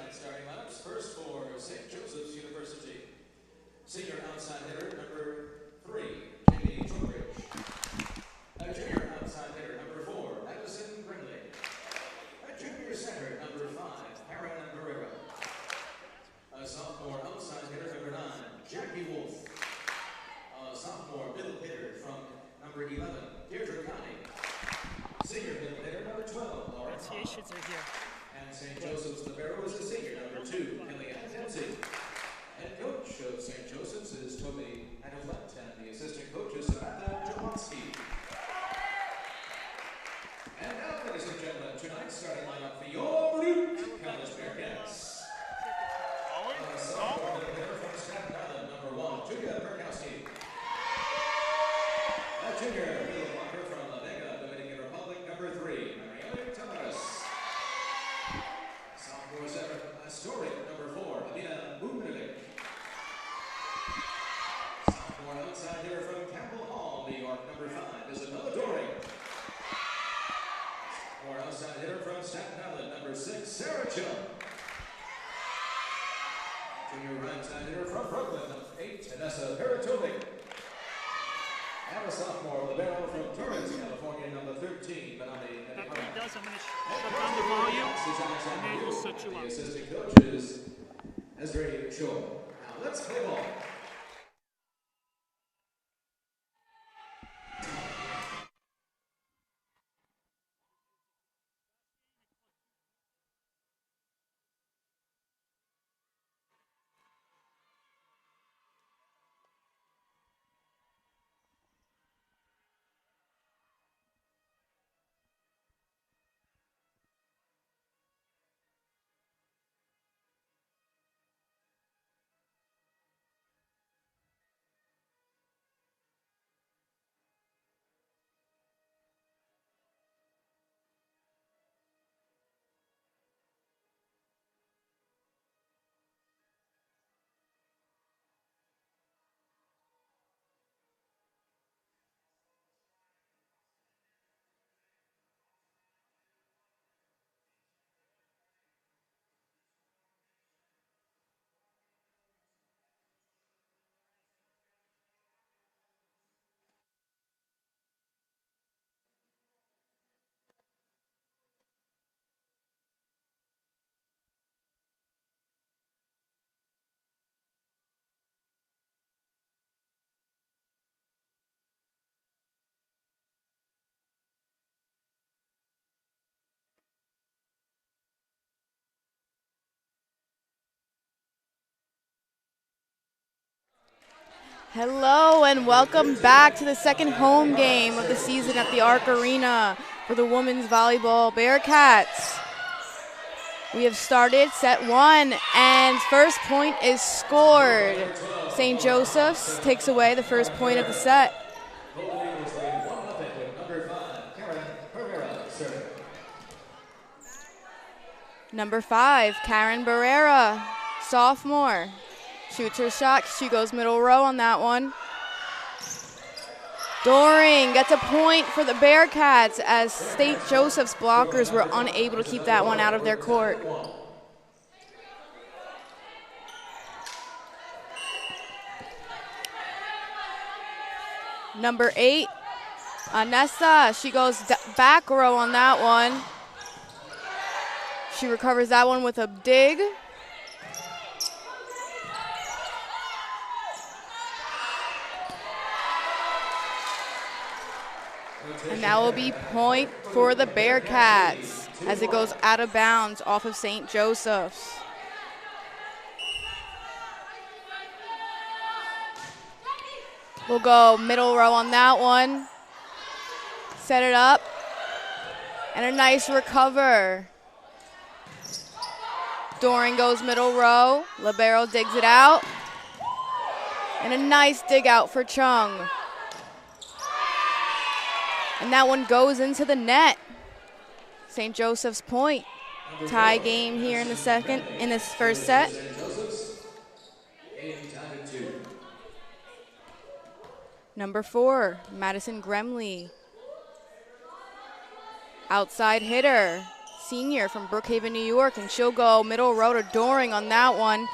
tonight's starting lineups. First for St. Joseph's University, senior outside hitter number 3, Jamie Trowbridge. A junior outside hitter number 4, Madison Grimley. A junior center number 5, Karen Barrera. A sophomore outside hitter number 9, Jackie Wolf. A sophomore middle hitter from number 11, Deirdre Connie. Senior middle hitter number 12, Laura. Pronunciations are here. And St. Joseph's Libero is the senior number 2, Kellyanne Dempsey. Head coach of St. Joseph's is Toby Adolette, and the assistant coach is Samantha Jablonski. And now, ladies and gentlemen, tonight's starting lineup for your Baruch College Bearcats. Sophomore middle hitter from Staten Island, number 1, Julia Berkowski. A junior middle blocker from La Vega, Dominican Republic, number 3, Mariely Tavares. Sophomore center from Astoria, number 4, Amina Muminovic. Sophomore outside hitter from Campbell Hall, New York, number 5, Isabella Doring. Sophomore outside hitter from Staten Island, number 6, Sarah Chung. Junior right side hitter from Brooklyn, number 8, Vanessa Peritovic. And a sophomore libero from Torrance, California, number 13, Benami. That's what he does. I'm going to shut down the volume, and then he'll set you up. The assistant coach is Ezra Shaw. Now let's play ball. Hello and welcome back to the second home game of the season at the Arc Arena for the women's volleyball Bearcats. We have started set 1 and first point is scored. St. Joseph's takes away the first point of the set. Number 5, Karen Barrera, sophomore. Shoots her shot. She goes middle row on that one. Doring gets a point for the Bearcats as St. Joseph's blockers were unable to keep that one out of their court. Number 8, Anessa. She goes back row on that one. She recovers that one with a dig. And that will be point for the Bearcats as it goes out of bounds off of St. Joseph's. We'll go middle row on that one. Set it up. And a nice recover. Doring goes middle row. Libero digs it out. And a nice dig out for Chung. And that one goes into the net. St. Joseph's point. Tie game here in this first set. Number 4, Madison Gremley. Outside hitter, senior from Brookhaven, New York, and she'll go middle row to Doring on that one.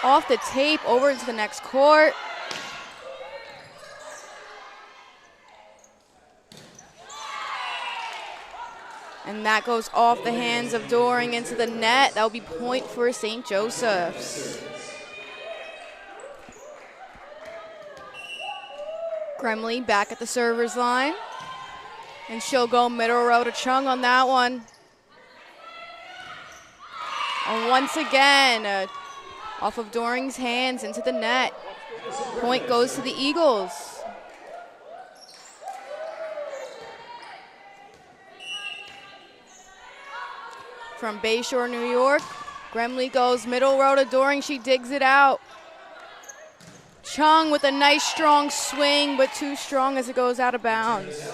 Off the tape, over into the next court. And that goes off the hands of Doring into the net. That will be point for St. Joseph's. Gremley back at the server's line. And she'll go middle row to Chung on that one. And once again, off of Doring's hands into the net. Point goes to the Eagles. From Bayshore, New York, Gremley goes middle row to Doring. She digs it out. Chung with a nice strong swing, but too strong as it goes out of bounds.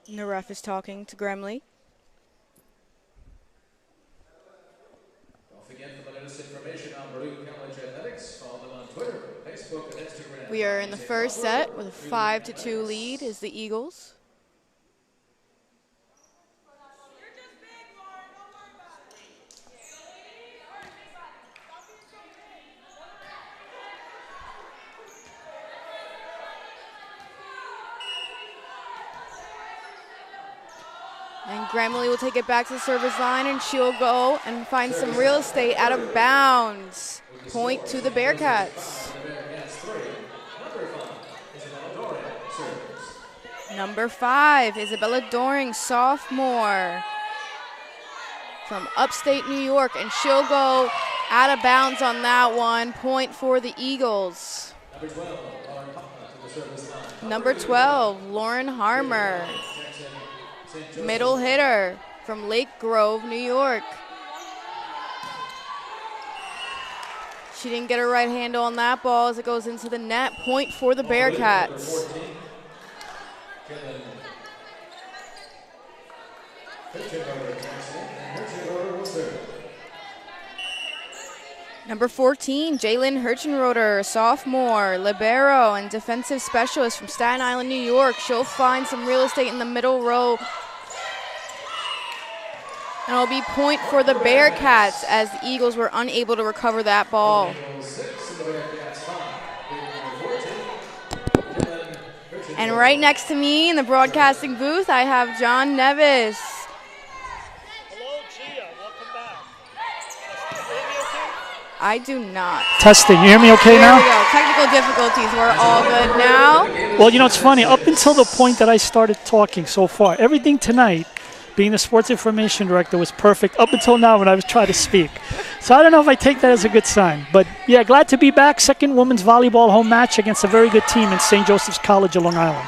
And the ref is talking to Gremley. Don't forget the latest information on Baruch College Athletics. Follow them on Twitter, Facebook, and Instagram. We are in the first set with a 5-2 lead is the Eagles. And Gremley will take it back to the service line, and she'll go and find some real estate out of bounds. Point to the Bearcats. Number 5, Isabella Doring, sophomore from upstate New York, and she'll go out of bounds on that one. Point for the Eagles. Number 12, Lauren Harmer. Middle hitter from Lake Grove, New York. She didn't get her right handle on that ball as it goes into the net. Point for the Bearcats. Number 14, Jalen Hirschenroder, sophomore, libero and defensive specialist from Staten Island, New York. She'll find some real estate in the middle row. And it'll be point for the Bearcats as the Eagles were unable to recover that ball. And right next to me in the broadcasting booth, I have John Nevis. Hello, Gia. Welcome back. Can you hear me okay? I do not. Testing. You hear me okay There now? we go. Technical difficulties. We're all good now. Well, you know, it's funny. Up until the point that I started talking so far, everything tonight, being the sports information director, was perfect up until now when I was trying to speak. So I don't know if I take that as a good sign. But, yeah, glad to be back. Second women's volleyball home match against a very good team in St. Joseph's College of Long Island.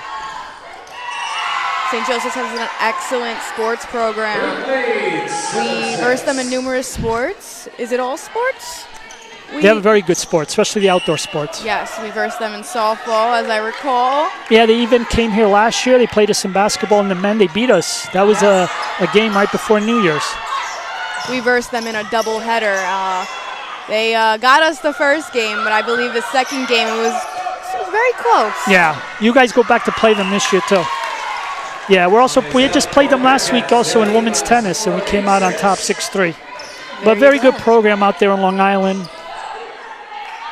St. Joseph's has an excellent sports program. We verse them in numerous sports. Is it all sports? They have a very good sport, especially the outdoor sports. Yes, we versed them in softball, as I recall. Yeah, they even came here last year. They played us in basketball, and the men, they beat us. That was a game right before New Year's. We versed them in a doubleheader. They got us the first game, but I believe the second game it was very close. Yeah, you guys go back to play them this year too. Yeah, we just played them last week also in women's tennis, and we came out on top 6-3. But very good program out there on Long Island.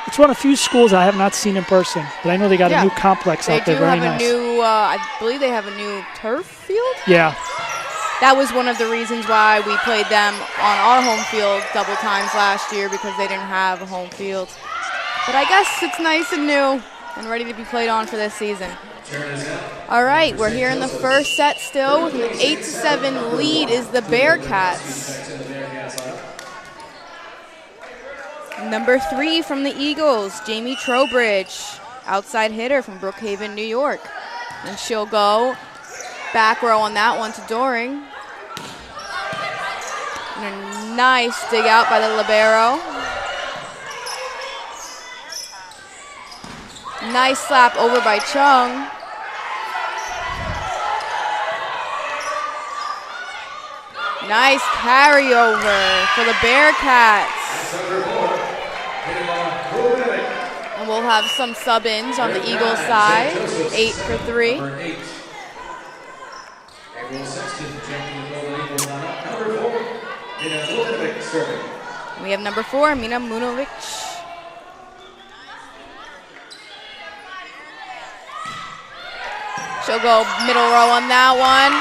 It's one of the few schools I have not seen in person, but I know they got a new complex out there. Very nice. I believe they have a new turf field. Yeah. That was one of the reasons why we played them on our home field double times last year, because they didn't have a home field. But I guess it's nice and new and ready to be played on for this season. All right, we're here in the first set still with an 8-7 lead is the Bearcats. Number 3 from the Eagles, Jamie Trowbridge, outside hitter from Brookhaven, New York. And she'll go back row on that one to Doring. And a nice dig out by the libero. Nice slap over by Chung. Nice carryover for the Bearcats. we'll have some sub-ins on the Eagles side. 8 for 3. Number 8. April 16th, champion of the Eagles lineup. Number 4, Amina Muminovic serving. We have number 4, Amina Muminovic. She'll go middle row on that one.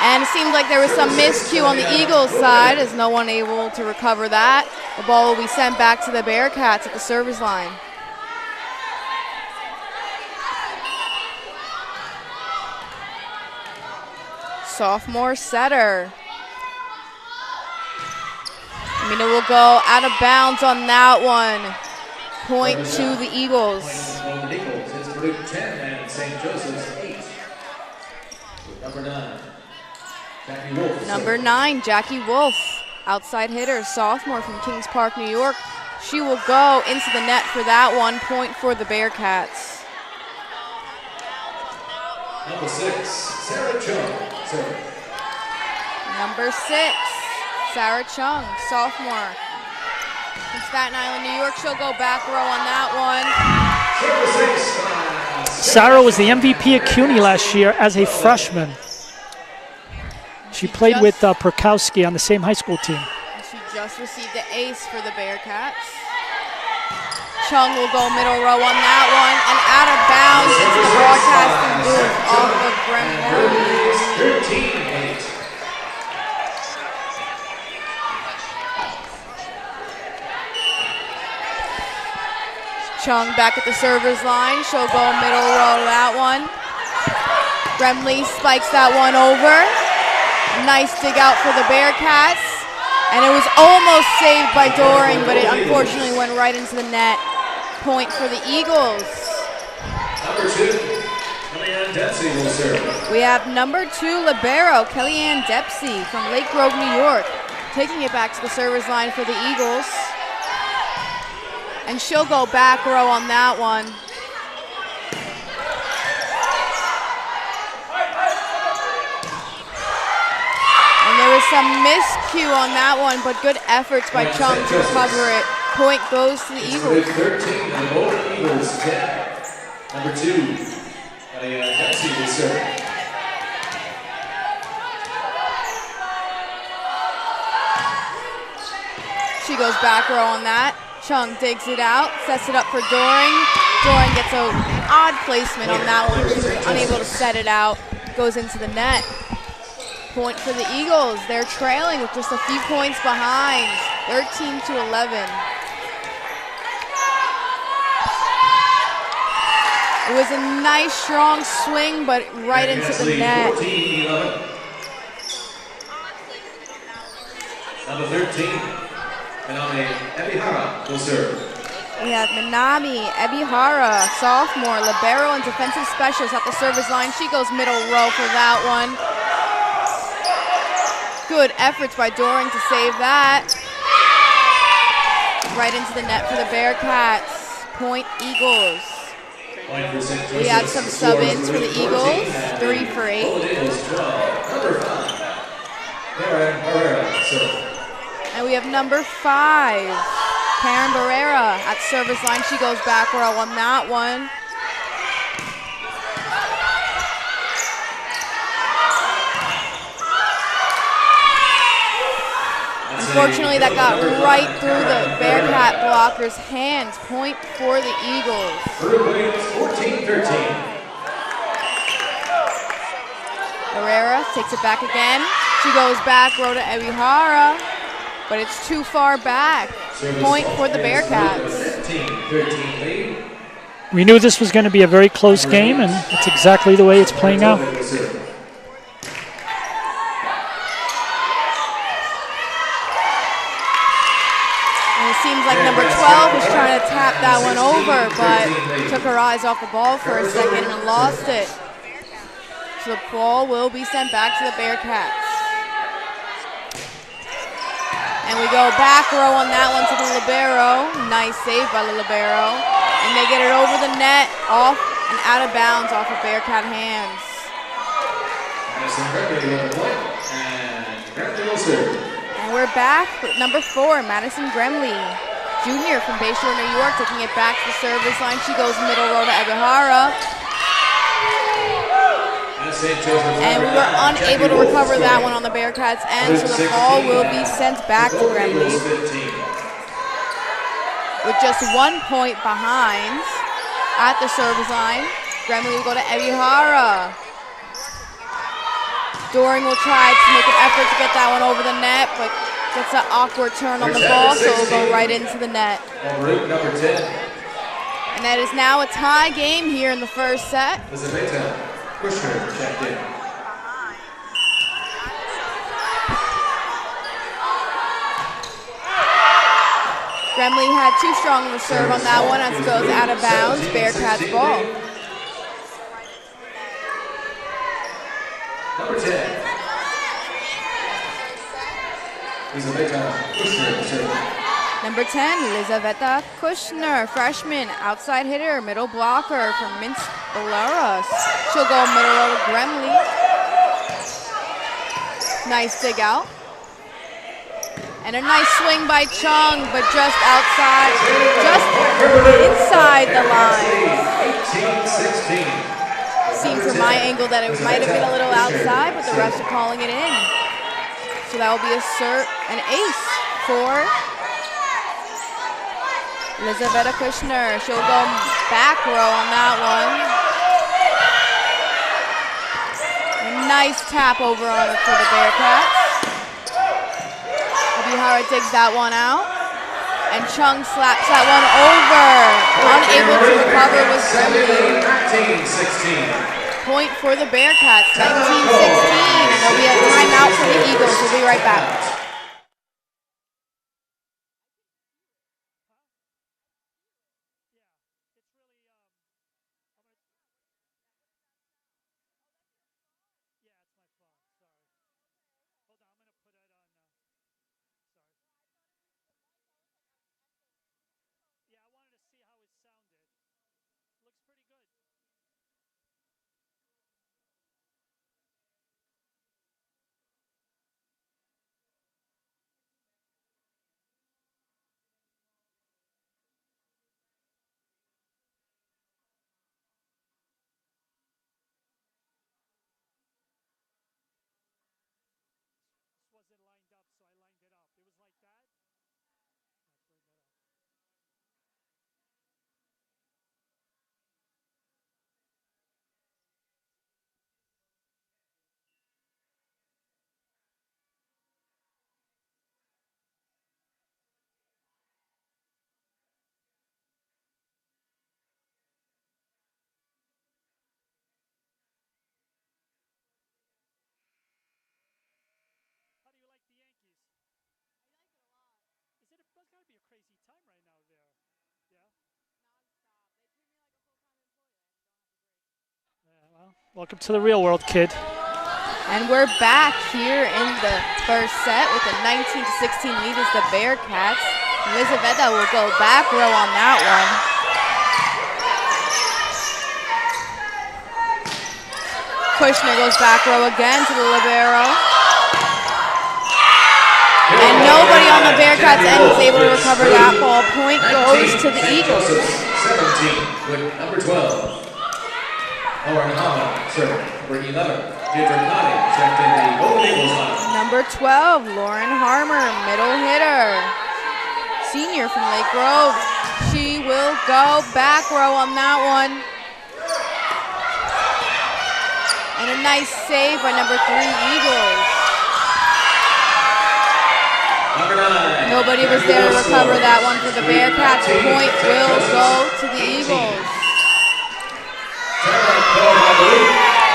And it seemed like there was some miscue on the Eagles side as no one able to recover that. The ball will be sent back to the Bearcats at the service line. Sophomore setter. Amina will go out of bounds on that one. Point to the Eagles. It's Baruch 10 and St. Joseph's 8. Number 9, Jackie Wolf. Number 9, Jackie Wolf. Outside hitter, sophomore from Kings Park, New York. She will go into the net for that one. Point for the Bearcats. Number 6, Sarah Chung. Serving. Number 6, Sarah Chung, sophomore. From Staten Island, New York, she'll go back row on that one. Sarah was the MVP at CUNY last year as a freshman. She played with Perkowski on the same high school team. She just received the ace for the Bearcats. Chung will go middle row on that one and out of bounds into the broadcasting booth off of Graham. 13-8. Chung back at the server's line. She'll go middle row that one. Gremley spikes that one over. Nice dig out for the Bearcats. And it was almost saved by Doring, but it unfortunately went right into the net. Point for the Eagles. Number 2, Kellyanne Dempsey will serve. We have number 2 libero, Kellyanne Dempsey from Lake Grove, New York. Taking it back to the service line for the Eagles. And she'll go back row on that one. And there was some miscue on that one, but good efforts by Chung to recover it. Point goes to the Eagles. 13 and over Eagles 10. Number 2, Kellyanne Dempsey will serve. She goes back row on that. Chung digs it out, sets it up for Doring. Doring gets an odd placement on that one. She was unable to set it out. Goes into the net. Point for the Eagles. They're trailing with just a few points behind. 13-11. It was a nice, strong swing, but right into the net. 14-11. Number 13. Minami Ebihara will serve. We have Minami Ebihara, sophomore, libero and defensive specialist at the service line. She goes middle row for that one. Good efforts by Doring to save that. Right into the net for the Bearcats. Point Eagles. We have some sub-ins for the Eagles. 3 for 8. Number 5, Karen Herrera, serve. And we have number 5, Karen Barrera at service line. She goes back row on that one. Unfortunately, that got right through the Bearcat blocker's hands. Point for the Eagles. 14-13. Barrera takes it back again. She goes back row to Ebihara, but it's too far back. Point for the Bearcats. 13 lead. We knew this was going to be a very close game, and it's exactly the way it's playing out. And it seems like number 12 was trying to tap that one over, but took her eyes off the ball for a second and lost it. So the ball will be sent back to the Bearcats. And we go back row on that one to the libero. Nice save by the libero. And they get it over the net, off and out of bounds off of Bearcat hands. And we're back with number 4, Madison Gremley. junior from Bayshore, New York, taking it back to the service line. She goes middle row to Ebihara. And we were unable to recover that one on the Bearcats' end, so the ball will be sent back to Gremley. With just 1 point behind at the service line, Gremley will go to Ebihara. Doring will try to make an effort to get that one over the net, but gets an awkward turn on the ball, so it'll go right into the net. Number 10. And that is now a tie game here in the first set. Kushner checked in. Gremley had too strong of a serve on that one as it goes out of bounds. Bearcats ball. Number 10. Number 10, Elizaveta Kushner, freshman, outside hitter, middle blocker from Minsk, Belarus. She'll go middle row to Gremley. Nice dig out. And a nice swing by Chung, but just outside, just inside the line. 18-16. Seemed from my angle that it might have been a little outside, but the refs are calling it in. So that will be an ace for Elizaveta Kushner. She'll go back row on that one. A nice tap over on it for the Bearcats. Ebihara digs that one out. And Chung slaps that one over. Unable to recover with Gremley. 19-16. Point for the Bearcats, 19-16. And there'll be a timeout for the Eagles. We'll be right back. Welcome to the real world, kid. And we're back here in the first set with a 19-16 lead as the Bearcats. Elizaveta will go back row on that one. Kushner goes back row again to the libero. And nobody on the Bearcats end is able to recover that ball. Point goes to the Eagles. 17 with number 12. Lauren Hama, serve. Number 11, Deirdre Connie, checked in the Golden Eagles line. Number 12, Lauren Harmer, middle hitter. Senior from Lake Grove. She will go back row on that one. And a nice save by number 3, Eagles. Number 9. Nobody was there to recover that one for the Bearcats. Point will go to the Eagles.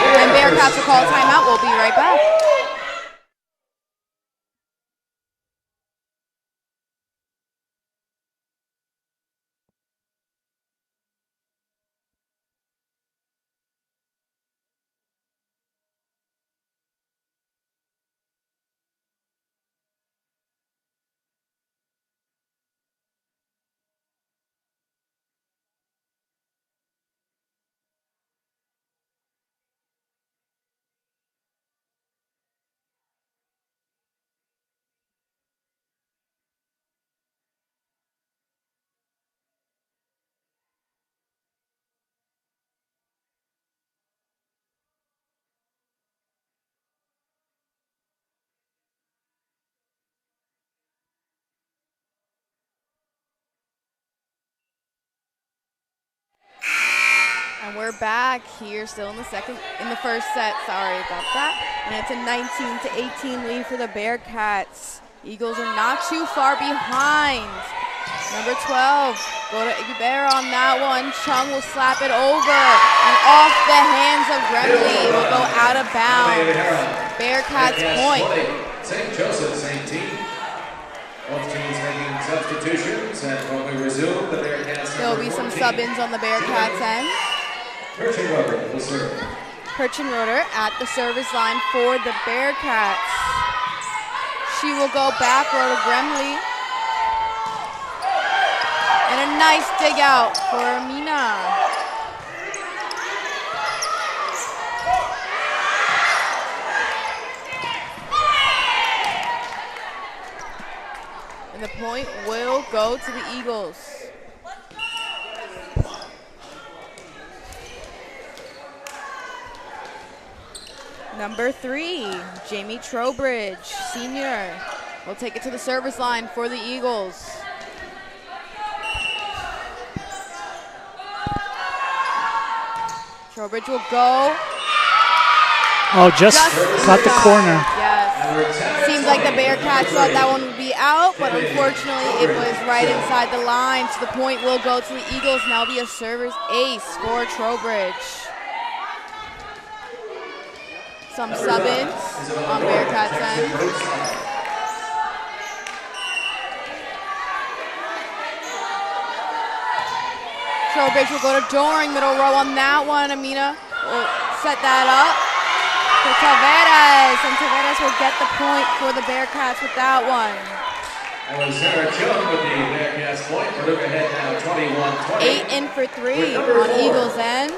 And Bearcats will call a timeout. We'll be right back. And we're back here still in the first set, sorry about that. And it's a 19-18 lead for the Bearcats. Eagles are not too far behind. Number 12, go to Igbera on that one. Chung will slap it over and off the hands of Remley. It will go out of bounds. Bearcats point. St. Joseph's 18. Both teams making substitutions, and when we resume, the Bearcats. There will be some sub-ins on the Bearcats end. Perchenroder will serve. Perchenroder at the service line for the Bearcats. She will go back row to Gremley. And a nice dig out for Amina. And the point will go to the Eagles. Number 3, Jamie Trowbridge, senior, will take it to the service line for the Eagles. Trowbridge will go. Oh, just got the corner. Yes. Seems like the Bearcats thought that one would be out, but unfortunately it was right inside the line. So the point will go to the Eagles, and that'll be a service ace for Trowbridge. Some sub-ins on Bearcats end. Trowbridge will go to Doring, middle row on that one. Amina will set that up for Tavares, and Tavares will get the point for the Bearcats with that one. That was Sarah Chung with the Bearcats point. We're looking ahead now, 21-20. 8 in for 3 on Eagles end.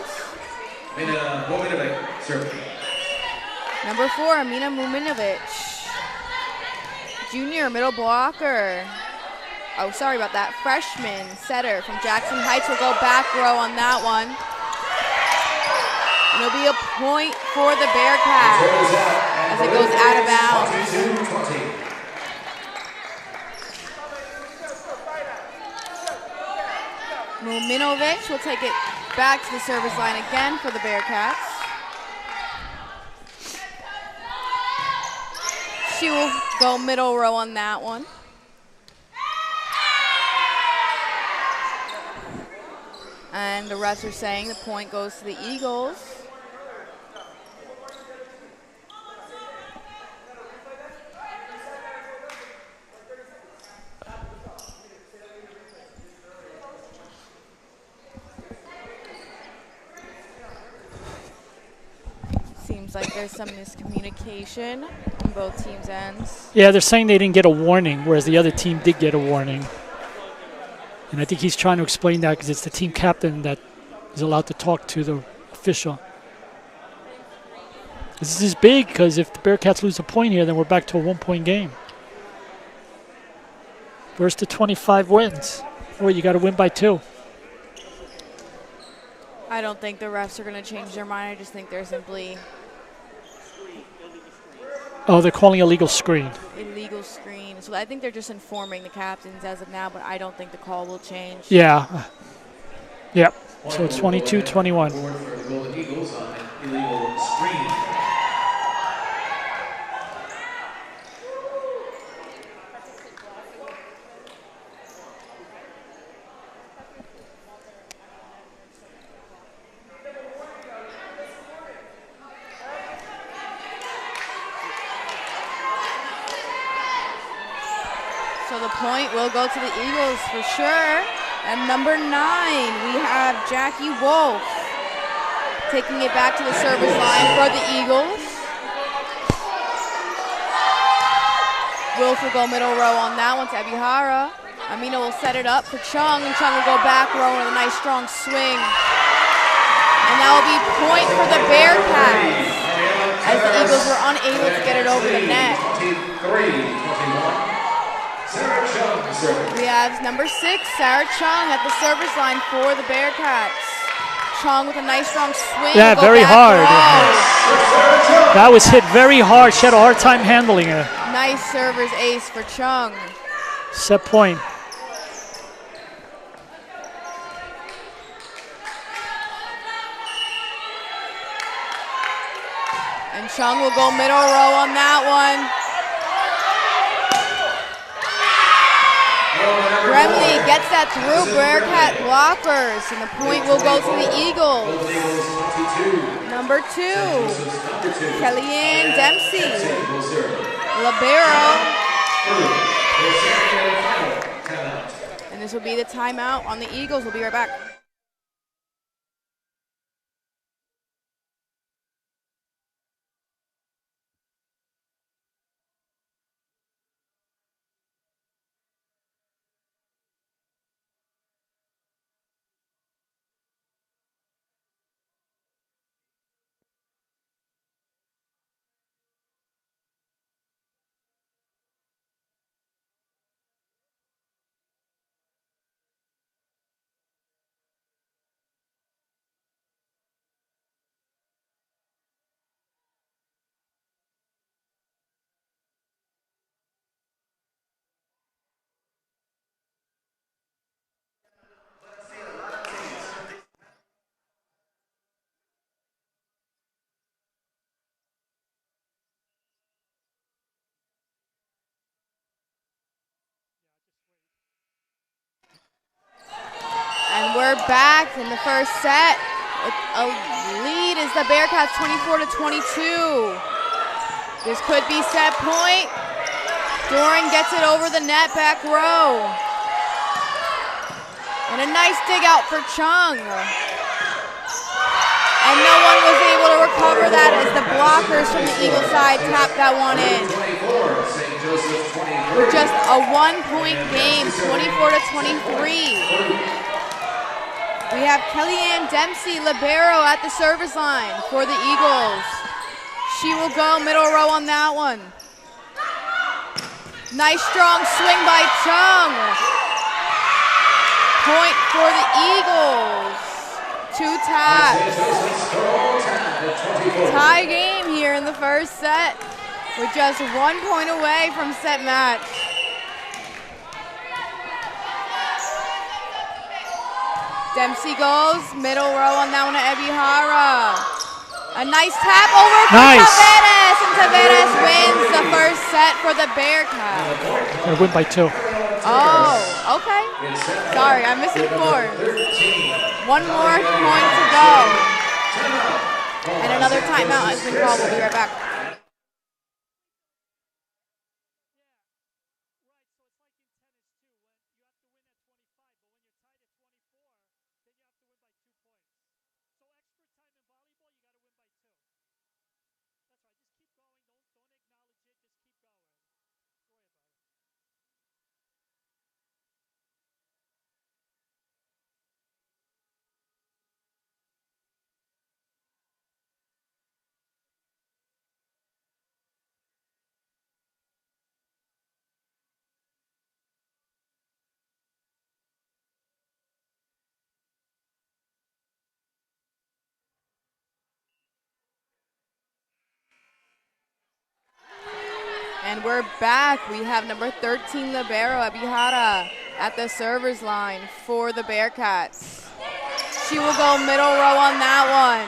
Amina Muminovic serving. Number 4, Amina Muminovic. Junior, middle blocker. Oh, sorry about that. Freshman setter from Jackson Heights will go back row on that one. And it'll be a point for the Bearcats as it goes out of bounds. 22-20. Muminovic will take it back to the service line again for the Bearcats. She will go middle row on that one. And the refs are saying the point goes to the Eagles. Seems like there's some miscommunication on both teams' ends. Yeah, they're saying they didn't get a warning, whereas the other team did get a warning. And I think he's trying to explain that because it's the team captain that is allowed to talk to the official. This is big because if the Bearcats lose a point here, then we're back to a 1-point game. First to 25 wins. Or you got to win by 2. I don't think the refs are going to change their mind. I just think they're simply... Oh, they're calling illegal screen. Illegal screen. So I think they're just informing the captains as of now, but I don't think the call will change. Yeah. Yep. So it's 22-21. For the Golden Eagles on an illegal screen. So the point will go to the Eagles for sure. And number 9, we have Jackie Wolf taking it back to the service line for the Eagles. Wolf will go middle row on that one to Ebihara. Amina will set it up for Chung, and Chung will go back row with a nice strong swing. And that will be point for the Bearcats as the Eagles were unable to get it over the net. 23-21. Sarah Chung serving. We have number 6, Sarah Chung at the service line for the Bearcats. Chung with a nice strong swing. Yeah, very hard. That was hit very hard. She had a hard time handling it. Nice server's ace for Chung. Set point. Chung will go middle row on that one. Gremley gets that through Bearcat blockers, and the point will go to the Eagles. Number 2, Kellyanne Dempsey. Libero. And this will be the timeout on the Eagles. We'll be right back. And we're back in the first set. A lead is the Bearcats 24-22. This could be set point. Doring gets it over the net, back row. And a nice dig out for Chung. And no one was able to recover that as the blockers from the Eagle side tapped that one in. With just a 1-point game, 24-23. We have Kellyanne Dempsey, libero, at the service line for the Eagles. She will go middle row on that one. Nice strong swing by Chung. Point for the Eagles. 2 taps. Tie game here in the first set with just 1 point away from set match. Dempsey goes middle row on that one to Ebihara. A nice tap over for Tavares, and Tavares wins the first set for the Bearcats. They win by 2. Oh, okay. Sorry, I'm misinformed. 1 more point to go. And another timeout has been called. We'll be right back. And we're back. We have number 13, libero, Ebihara, at the server's line for the Bearcats. She will go middle row on that one.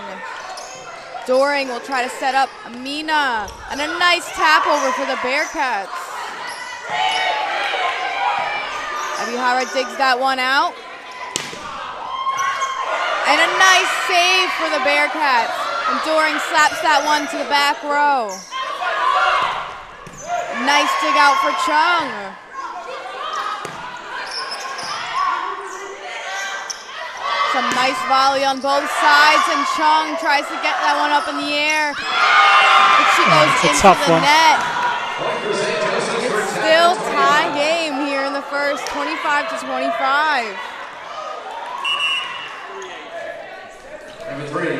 Doring will try to set up Amina. And a nice tap over for the Bearcats. Ebihara digs that one out. And a nice save for the Bearcats. And Doring slaps that one to the back row. Nice dig out for Chung. Some nice volley on both sides, and Chung tries to get that one up in the air. But she goes into the net. It's still tie game here in the first, 25-25. Number 3,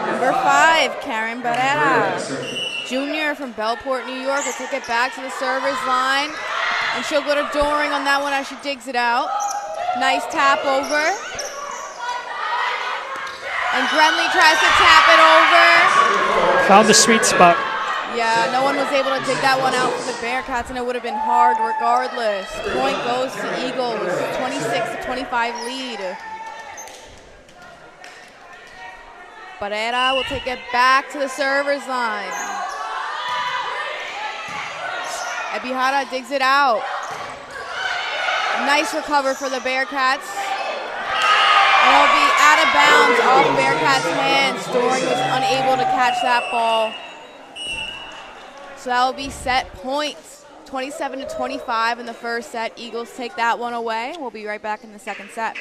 Number 5, Karen Barrera. Junior from Bellport, New York, will take it back to the server's line. And she'll go to Doring on that one as she digs it out. Nice tap over. And Gremley tries to tap it over. Found the sweet spot. Yeah, no one was able to dig that one out for the Bearcats, and it would have been hard regardless. Point goes to Eagles, 26-25 lead. Barrera will take it back to the server's line. Ebihara digs it out. Nice recover for the Bearcats. And it'll be out of bounds off Bearcats' hands. Doring was unable to catch that ball. So that will be set points. 27-25 in the first set. Eagles take that one away. We'll be right back in the second set.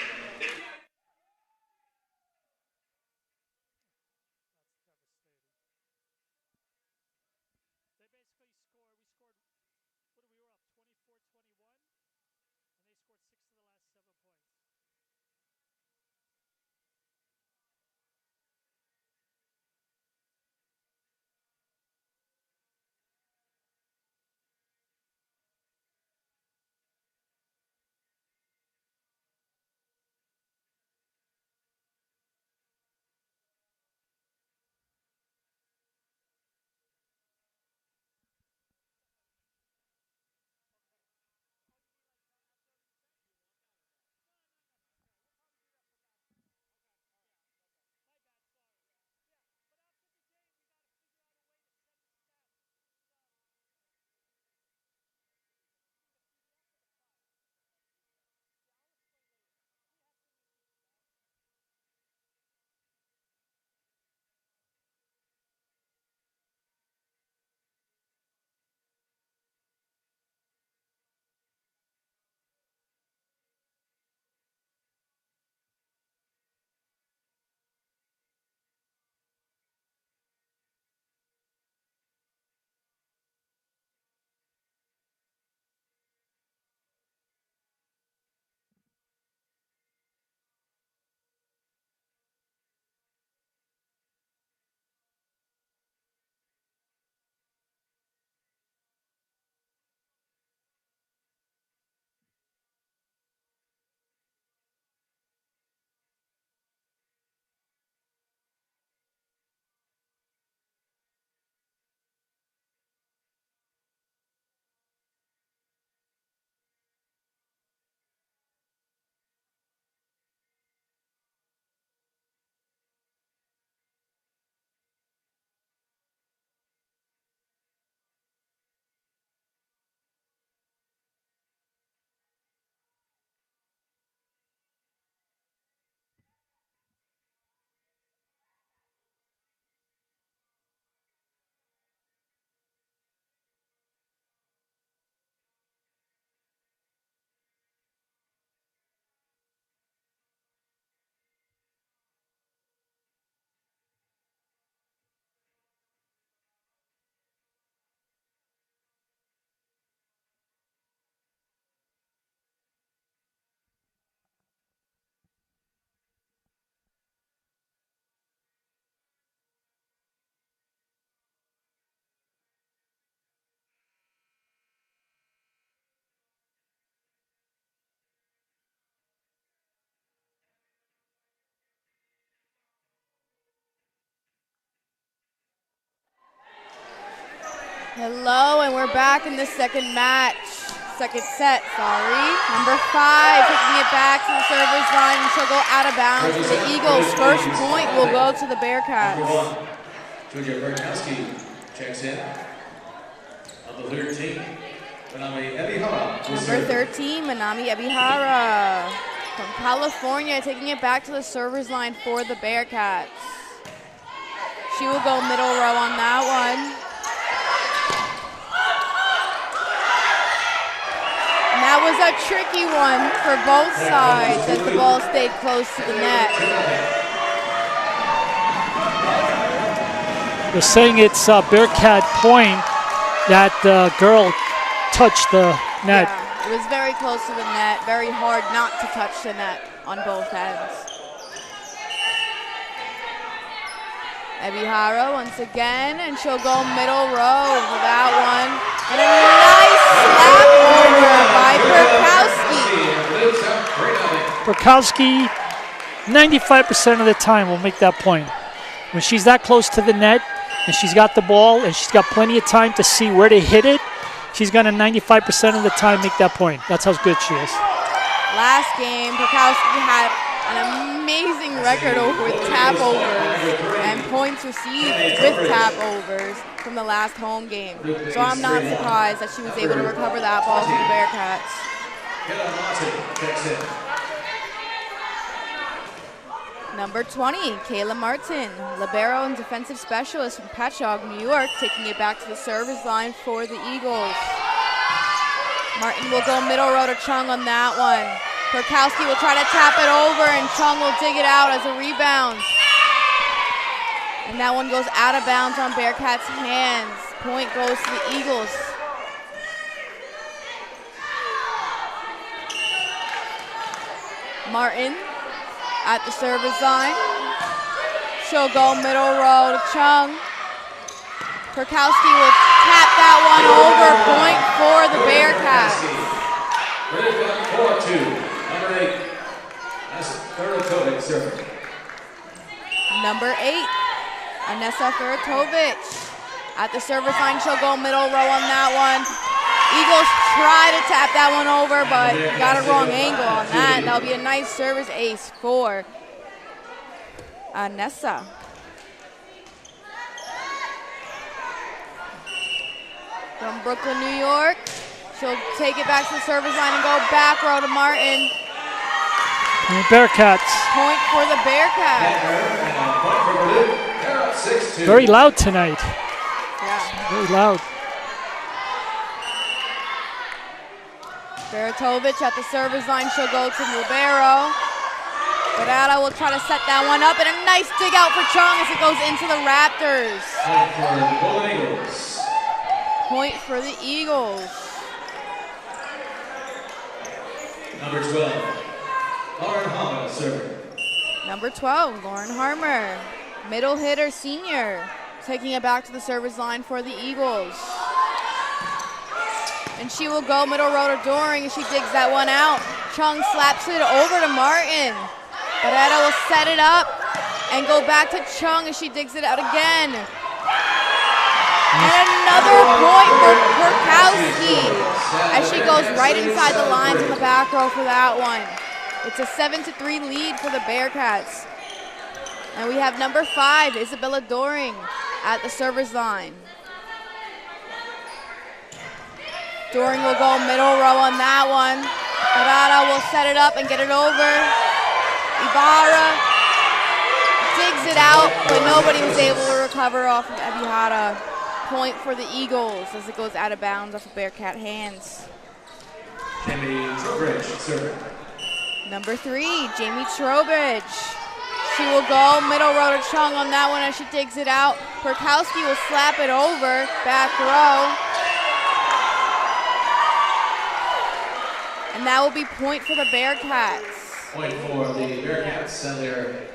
Hello, and we're back in the second set. Number 5 taking it back to the server's line, and she'll go out of bounds for the Eagles. First point will go to the Bearcats. Julia Berkowski checks in. Number 13, Manami Ebihara. Number 13, Manami Ebihara from California, taking it back to the server's line for the Bearcats. She will go middle row on that one. And that was a tricky one for both sides as the ball stayed close to the net. They're saying it's a Bearcat point that the girl touched the net. Yeah, it was very close to the net, very hard not to touch the net on both ends. Ebihara once again, and she'll go middle row for that one. And a nice slap over by Berkowski. Berkowski, 95% of the time will make that point. When she's that close to the net and she's got the ball and she's got plenty of time to see where to hit it, she's going to 95% of the time make that point. That's how good she is. Last game, Berkowski had An amazing record over with tap overs and points received with tap overs from the last home game. So I'm not surprised that she was able to recover that ball for the Bearcats. Number 20, Kayla Martin, libero and defensive specialist from Patchogue, New York, taking it back to the service line for the Eagles. Martin will go middle row to Chung on that one. Perkowski will try to tap it over, and Chung will dig it out as a rebound. And that one goes out of bounds on Bearcats' hands. Point goes to the Eagles. Martin at the service line. She'll go middle row to Chung. Perkowski will tap that one over. Point for the Bearcats. Number 8, Anessa Feratovic. At the service line, she'll go middle row on that one. Eagles try to tap that one over, but got a wrong angle on that. That'll be a nice service ace for Anessa. From Brooklyn, New York, she'll take it back to the service line and go back row to Martin. And the Bearcats. Point for the Bearcats. Very loud tonight. Yeah. Very loud. Feratovic at the service line, she'll go to libero. Barada will try to set that one up, and a nice dig out for Chung as it goes into the Raptors. Point for the Eagles. Number 12, Lauren Harmer, server. Number 12, Lauren Harmer, middle hitter senior, taking it back to the service line for the Eagles. And she will go middle row to Doring as she digs that one out. Chung slaps it over to Martin. Barrera will set it up and go back to Chung as she digs it out again. And another point for Perkowski as she goes right inside the lines in the back row for that one. It's a 7-3 lead for the Bearcats. And we have number 5, Isabella Doring, at the service line. Doring will go middle row on that one. Barada will set it up and get it over. Ibarra digs it out, but nobody was able to recover off of Ebihara. Point for the Eagles as it goes out of bounds off of Bearcat hands. Jamie Trowbridge, server. Number 3, Jamie Trowbridge. She will go middle row to Chung on that one as she digs it out. Perkowski will slap it over, back row. And that will be point for the Bearcats. Point for the Bearcats, and they're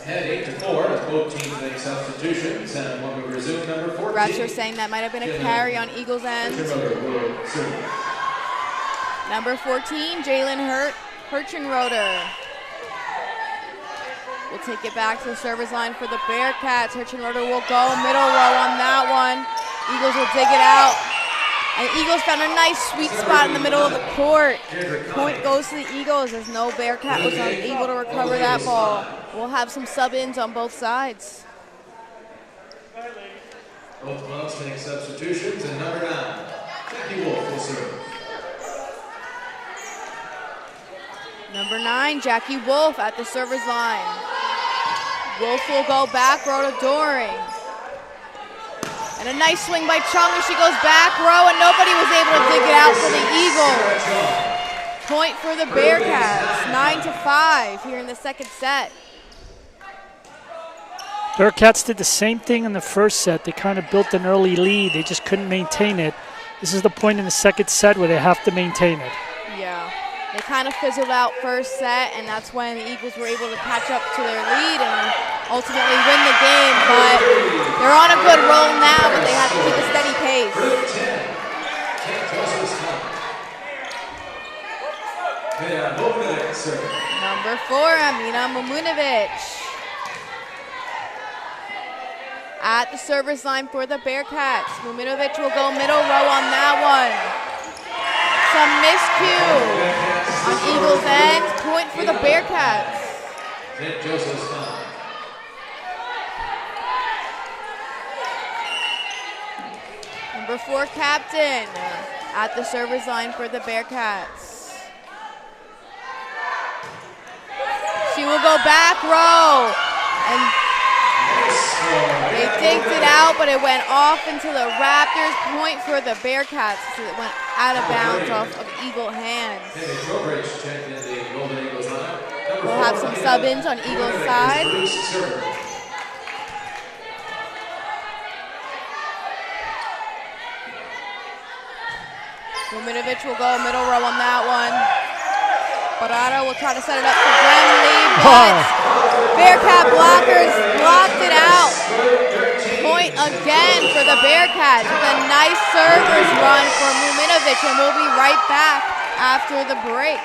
ahead 8-4 as both teams make substitutions. And when we resume, number 14. Refs are saying that might have been a carry on Eagles' end. Number 14, Jalen Hirchenroder. We'll take it back to the service line for the Bearcats. Hirchenroder will go middle row on that one. Eagles will dig it out. And Eagles found a nice sweet spot in the middle of the court. Point goes to the Eagles as no Bearcat was unable to recover that ball. We'll have some sub-ins on both sides. Both clubs make substitutions, and number 9, Jackie Wolf will serve. Number 9, Jackie Wolf at the service line. Wolf will go back row to Doring. And a nice swing by Chung as she goes back row, and nobody was able to dig it out for the Eagles. Point for the Bearcats, 9-5 here in the second set. Bearcats did the same thing in the first set. They kind of built an early lead. They just couldn't maintain it. This is the point in the second set where they have to maintain it. Yeah, they kind of fizzled out first set, and that's when the Eagles were able to catch up to their lead and ultimately win the game. But they're on a good roll now, but they have to keep a steady pace. Number 4, Amina Muminovic. At the service line for the Bearcats. Muminovic will go middle row on that one. Some miscue on Eagles' end. Point for the Bearcats. St. Joseph's 9. Number 4 captain at the service line for the Bearcats. She will go back row. And they digged it out, but it went off into the Raptors. Point for the Bearcats. So it went out of bounds off of Eagle hands. We'll have some sub-ins on Eagle's side. Muminovic will go middle row on that one. Barada will try to set it up for Gremley, but Bearcat blockers blocked it out. Point again for the Bearcats with a nice server's run for Muminovic, and we'll be right back after the break.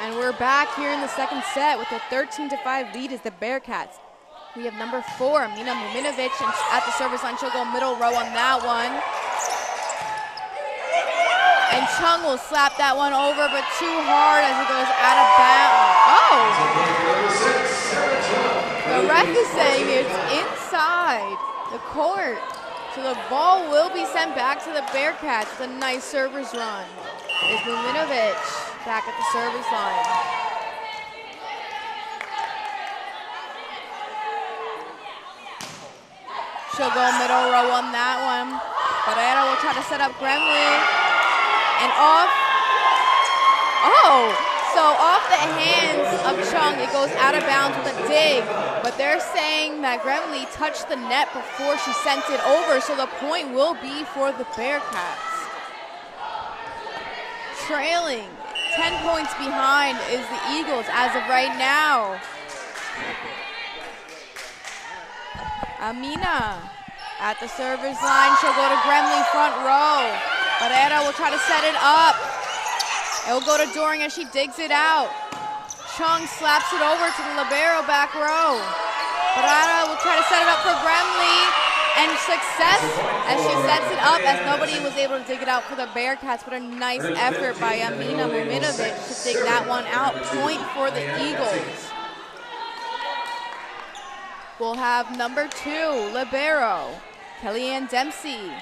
And we're back here in the second set with a 13-5 lead as the Bearcats. We have number 4, Amina Muminovic, at the service line. She'll go middle row on that one. And Chung will slap that one over, but too hard as it goes out of bounds. Oh! The ref is saying it's inside the court. So the ball will be sent back to the Bearcats with a nice server's run. Is Muminovic back at the service line. She'll go middle row on that one. Barrera will try to set up Gremley. And off. Oh! So off the hands of Chung, it goes out of bounds with a dig. But they're saying that Gremley touched the net before she sent it over, so the point will be for the Bearcats. Trailing 10 points behind is the Eagles as of right now. Amina at the service line. She'll go to Gremley front row. Barrera will try to set it up. It will go to Doring as she digs it out. Chung slaps it over to the libero back row. Barrera will try to set it up for Gremley. And success as she sets it up, as nobody was able to dig it out for the Bearcats, but a nice effort by Amina Muminovic to dig that one out. Point for the Eagles. We'll have number 2, libero, Kellyanne Dempsey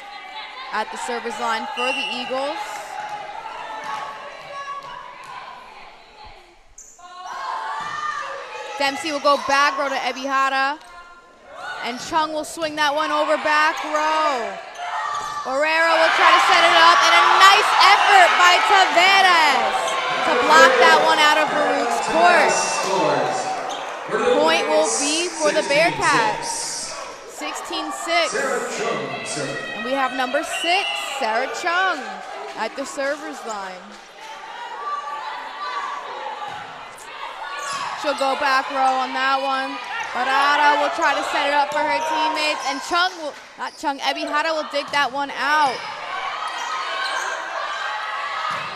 at the service line for the Eagles. Dempsey will go back row to Ebihara. And Chung will swing that one over back row. Barrera will try to set it up, and a nice effort by Tavares to block that one out of Baruch's court. Point will be for the Bearcats. 16-6. And we have number 6, Sarah Chung, at the server's line. She'll go back row on that one. Barada will try to set it up for her teammates, and Ebihara will dig that one out.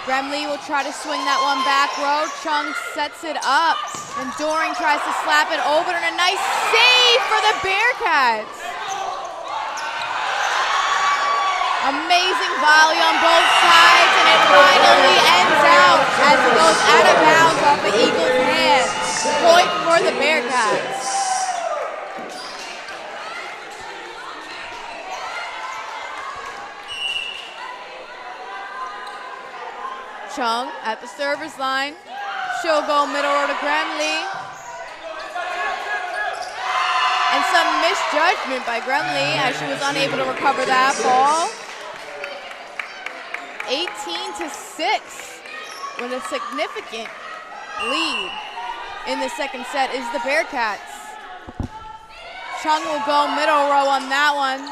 Gremley will try to swing that one back row. Chung sets it up, and Doring tries to slap it over, and a nice save for the Bearcats. Amazing volley on both sides, and it finally ends out as it goes out of bounds off the Eagles' hands. Point for the Bearcats. Chung at the service line. She'll go middle row to Gremley. And some misjudgment by Gremley as she was unable to recover that ball. 18-6 with a significant lead in the second set is the Bearcats. Chung will go middle row on that one.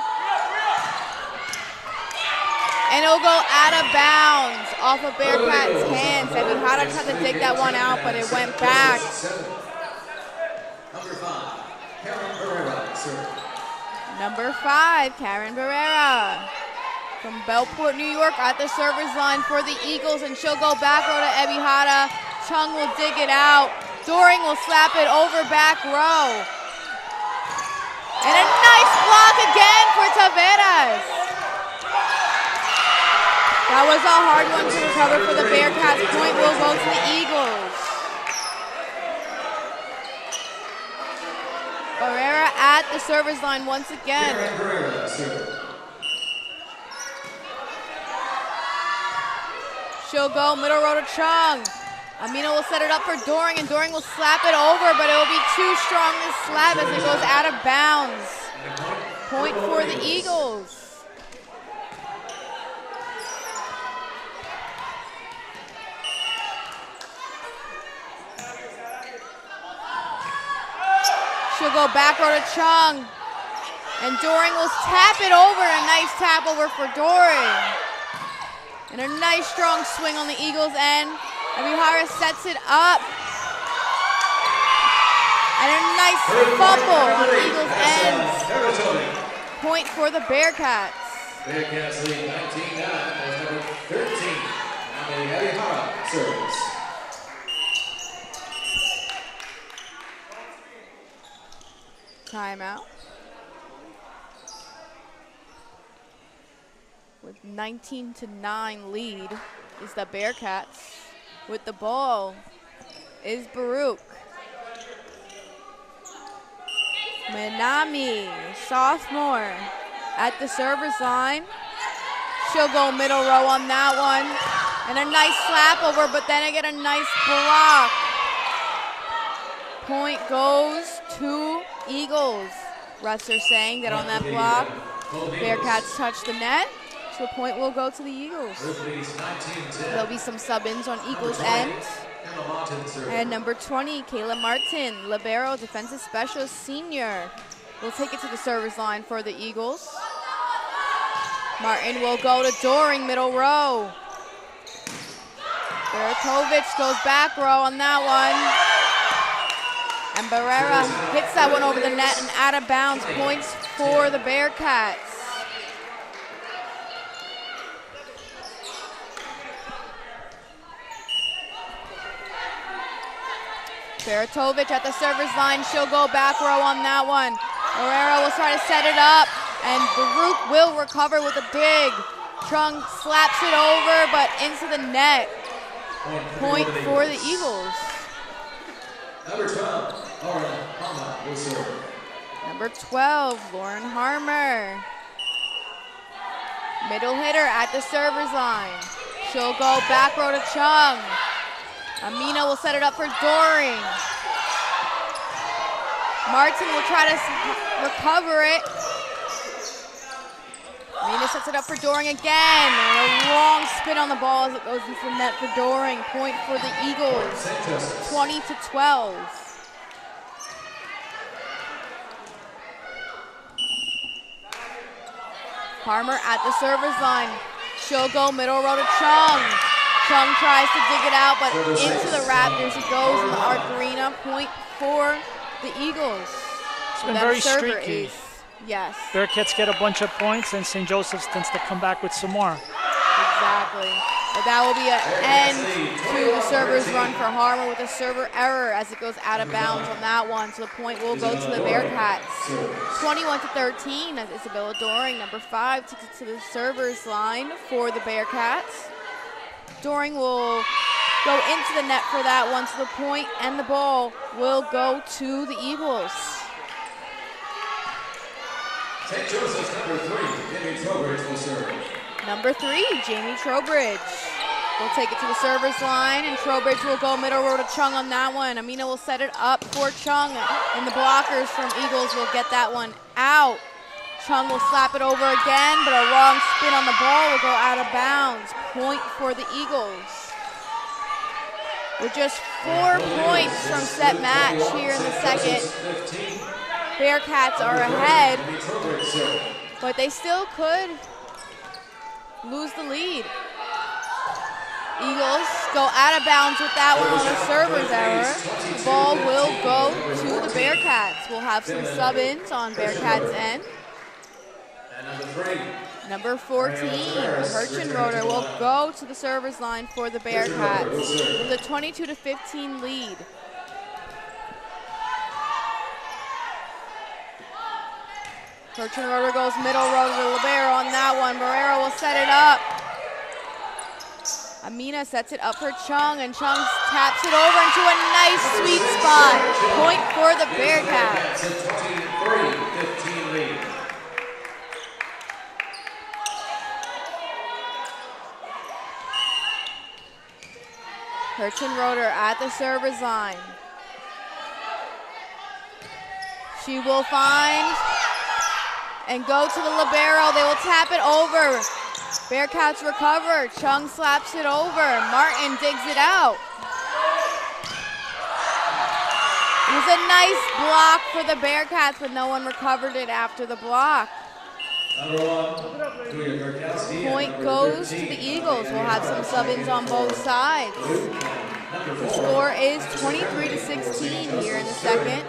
And it'll go out of bounds off of Bearcats' hands. I mean, Haddock tried to dig that one out, but it went back. Number 5, Karen Barrera from Bellport, New York at the service line for the Eagles, and she'll go back row to Ebi Hada. Chung will dig it out. Doring will slap it over back row. And a nice block again for Tavares. That was a hard one to recover for the Bearcats. Point will go to the Eagles. Barrera at the service line once again. She'll go middle row to Chung. Amina will set it up for Doring, and Doring will slap it over, but it will be too strong to slap as it goes out of bounds. Point for the Eagles. She'll go back row to Chung. And Doring will tap it over. A nice tap over for Doring. And a nice strong swing on the Eagles' end. Abihara sets it up. And a nice fumble on the Eagles' end. Point for the Bearcats. Bearcats lead 19-9 as number 13. Abihara serves. Timeout. With 19-9 lead is the Bearcats. With the ball is Baruch. Minami, sophomore, at the service line. She'll go middle row on that one. And a nice slap over, but then I get a nice block. Point goes to Eagles. Refs are saying that on that block, Bearcats touch the net, so a point will go to the Eagles. There'll be some sub-ins on Eagles' end. And number 20, Kayla Martin, libero, defensive specialist, senior, will take it to the service line for the Eagles. Martin will go to Doring, middle row. Beratovic goes back row on that one. And Barrera hits that one over the net and out of bounds. Points for the Bearcats. Beratovic at the service line. She'll go back row on that one. Barrera will try to set it up, and Baruch will recover with a dig. Chung slaps it over, but into the net. Point for the Eagles. Number 12, Lauren Harmer will serve. Number 12, Lauren Harmer. Middle hitter at the server's line. She'll go back row to Chung. Amina will set it up for Doring. Martin will try to recover it. Amina sets it up for Doring again. And a long spin on the ball as it goes into the net for Doring. Point for the Eagles, 20-12. Harmer at the service line. She'll go middle row to Chung. Chung tries to dig it out, but into the Raptors it goes in the Arc Arena. Point for the Eagles. It's been very streaky. Yes. Bearcats get a bunch of points, and St. Joseph's tends to come back with some more. Exactly. But that will be an end to the server's run for Harmer with a server error as it goes out of bounds on that one. So the point will go to the Bearcats. 21-13 as Isabella Doring, number 5, takes it to the server's line for the Bearcats. Doring will go into the net for that one, so the point and the ball will go to the Eagles. St. Joseph's number 3, Jamie Trowbridge will serve. Number 3, Jamie Trowbridge will take it to the server's line, and Trowbridge will go middle row to Chung on that one. Amina will set it up for Chung, and the blockers from Eagles will get that one out. Chung will slap it over again, but a wrong spin on the ball will go out of bounds. Point for the Eagles. With just 4 points from set match here in the second, Bearcats are ahead, but they still could lose the lead. Eagles go out of bounds with that one on a server's error. The ball will go to the Bearcats. We'll have some sub-ins on Bearcats' end. Number 14, Hirschenroder will go to the server's line for the Bearcats with a 22-15 lead. Hirschenroder goes middle row to Libero on that one. Barrero will set it up. Amina sets it up for Chung, and Chung taps it over into a nice sweet spot. Point for the Bearcats. 23-15 lead. Hirschenroder at the server's line. She will find and go to the libero. They will tap it over. Bearcats recover. Chung slaps it over. Martin digs it out. It was a nice block for the Bearcats, but no one recovered it after the block. Point goes to the Eagles. We'll have some sub-ins on both sides. The score is 23-16 here in the second.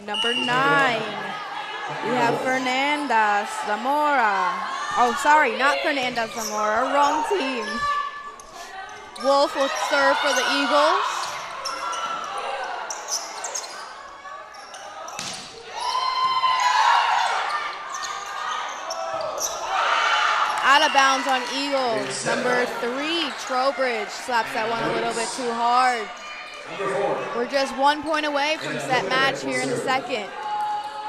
Number 9, we have Fernanda Zamora. Oh, sorry, not Fernanda Zamora, wrong team. Wolf will serve for the Eagles. Out of bounds on Eagles. Number 3, Trowbridge slaps that one a little bit too hard. We're just 1 point away from set match here in the second.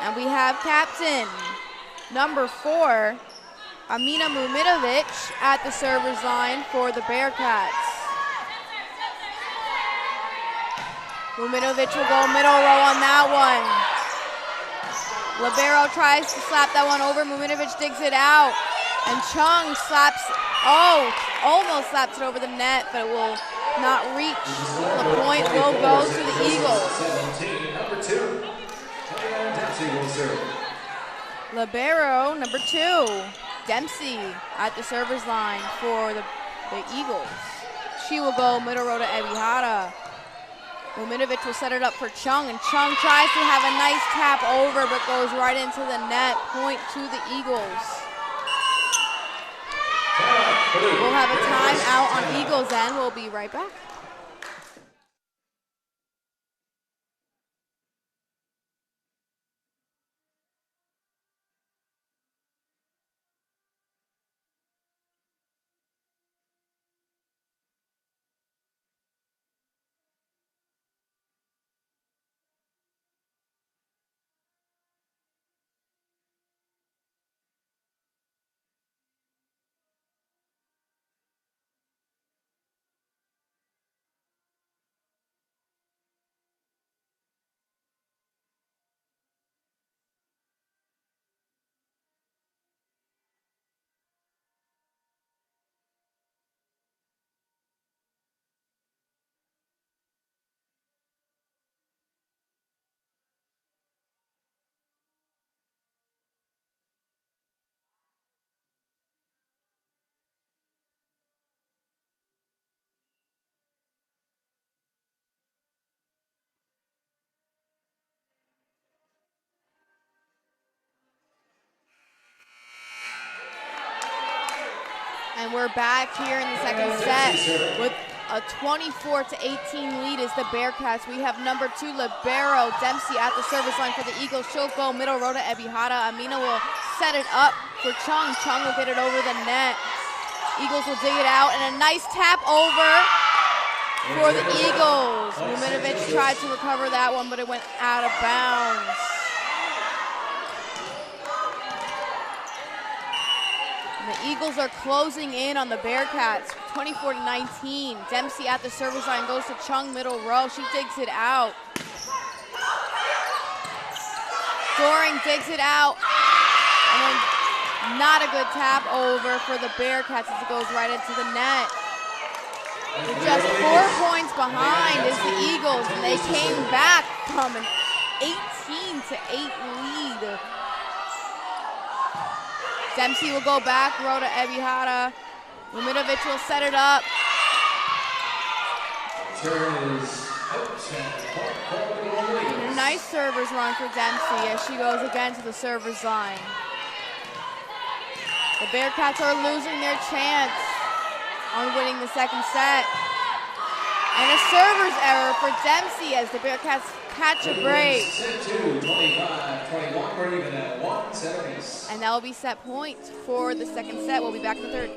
And we have captain number 4, Amina Muminovic at the server's line for the Bearcats. Muminovic will go middle row on that one. Libero tries to slap that one over. Muminovic digs it out. And Chung slaps, almost slaps it over the net, but it will not reach. The point will go to the Eagles. Number 2, Dempsey will serve. Libero, number 2, Dempsey at the server's line for the Eagles. She will go middle row to Ebihara. Muminovic will set it up for Chung, and Chung tries to have a nice tap over, but goes right into the net. Point to the Eagles. We'll have a timeout on Eagles end. We'll be right back. And we're back here in the second set with a 24-18 lead is the Bearcats. We have number 2 libero Dempsey at the service line for the Eagles. She'll go middle row to Ebihara. Amina will set it up for Chung. Chung will get it over the net. Eagles will dig it out, and a nice tap over for the Eagles. Muminovic tried to recover that one, but it went out of bounds. And the Eagles are closing in on the Bearcats, 24-19. Dempsey at the service line goes to Chung, middle row. She digs it out. Doring digs it out. And then not a good tap over for the Bearcats as it goes right into the net. They're just 4 points behind is the Eagles, and they came back from an 18-8 lead. Dempsey will go back row to Ebihara. Muminovic will set it up. And a nice server's run for Dempsey as she goes again to the server's line. The Bearcats are losing their chance on winning the second set. And a server's error for Dempsey as the Bearcats catch a break. And that will be set point for the second set. We'll be back in the third.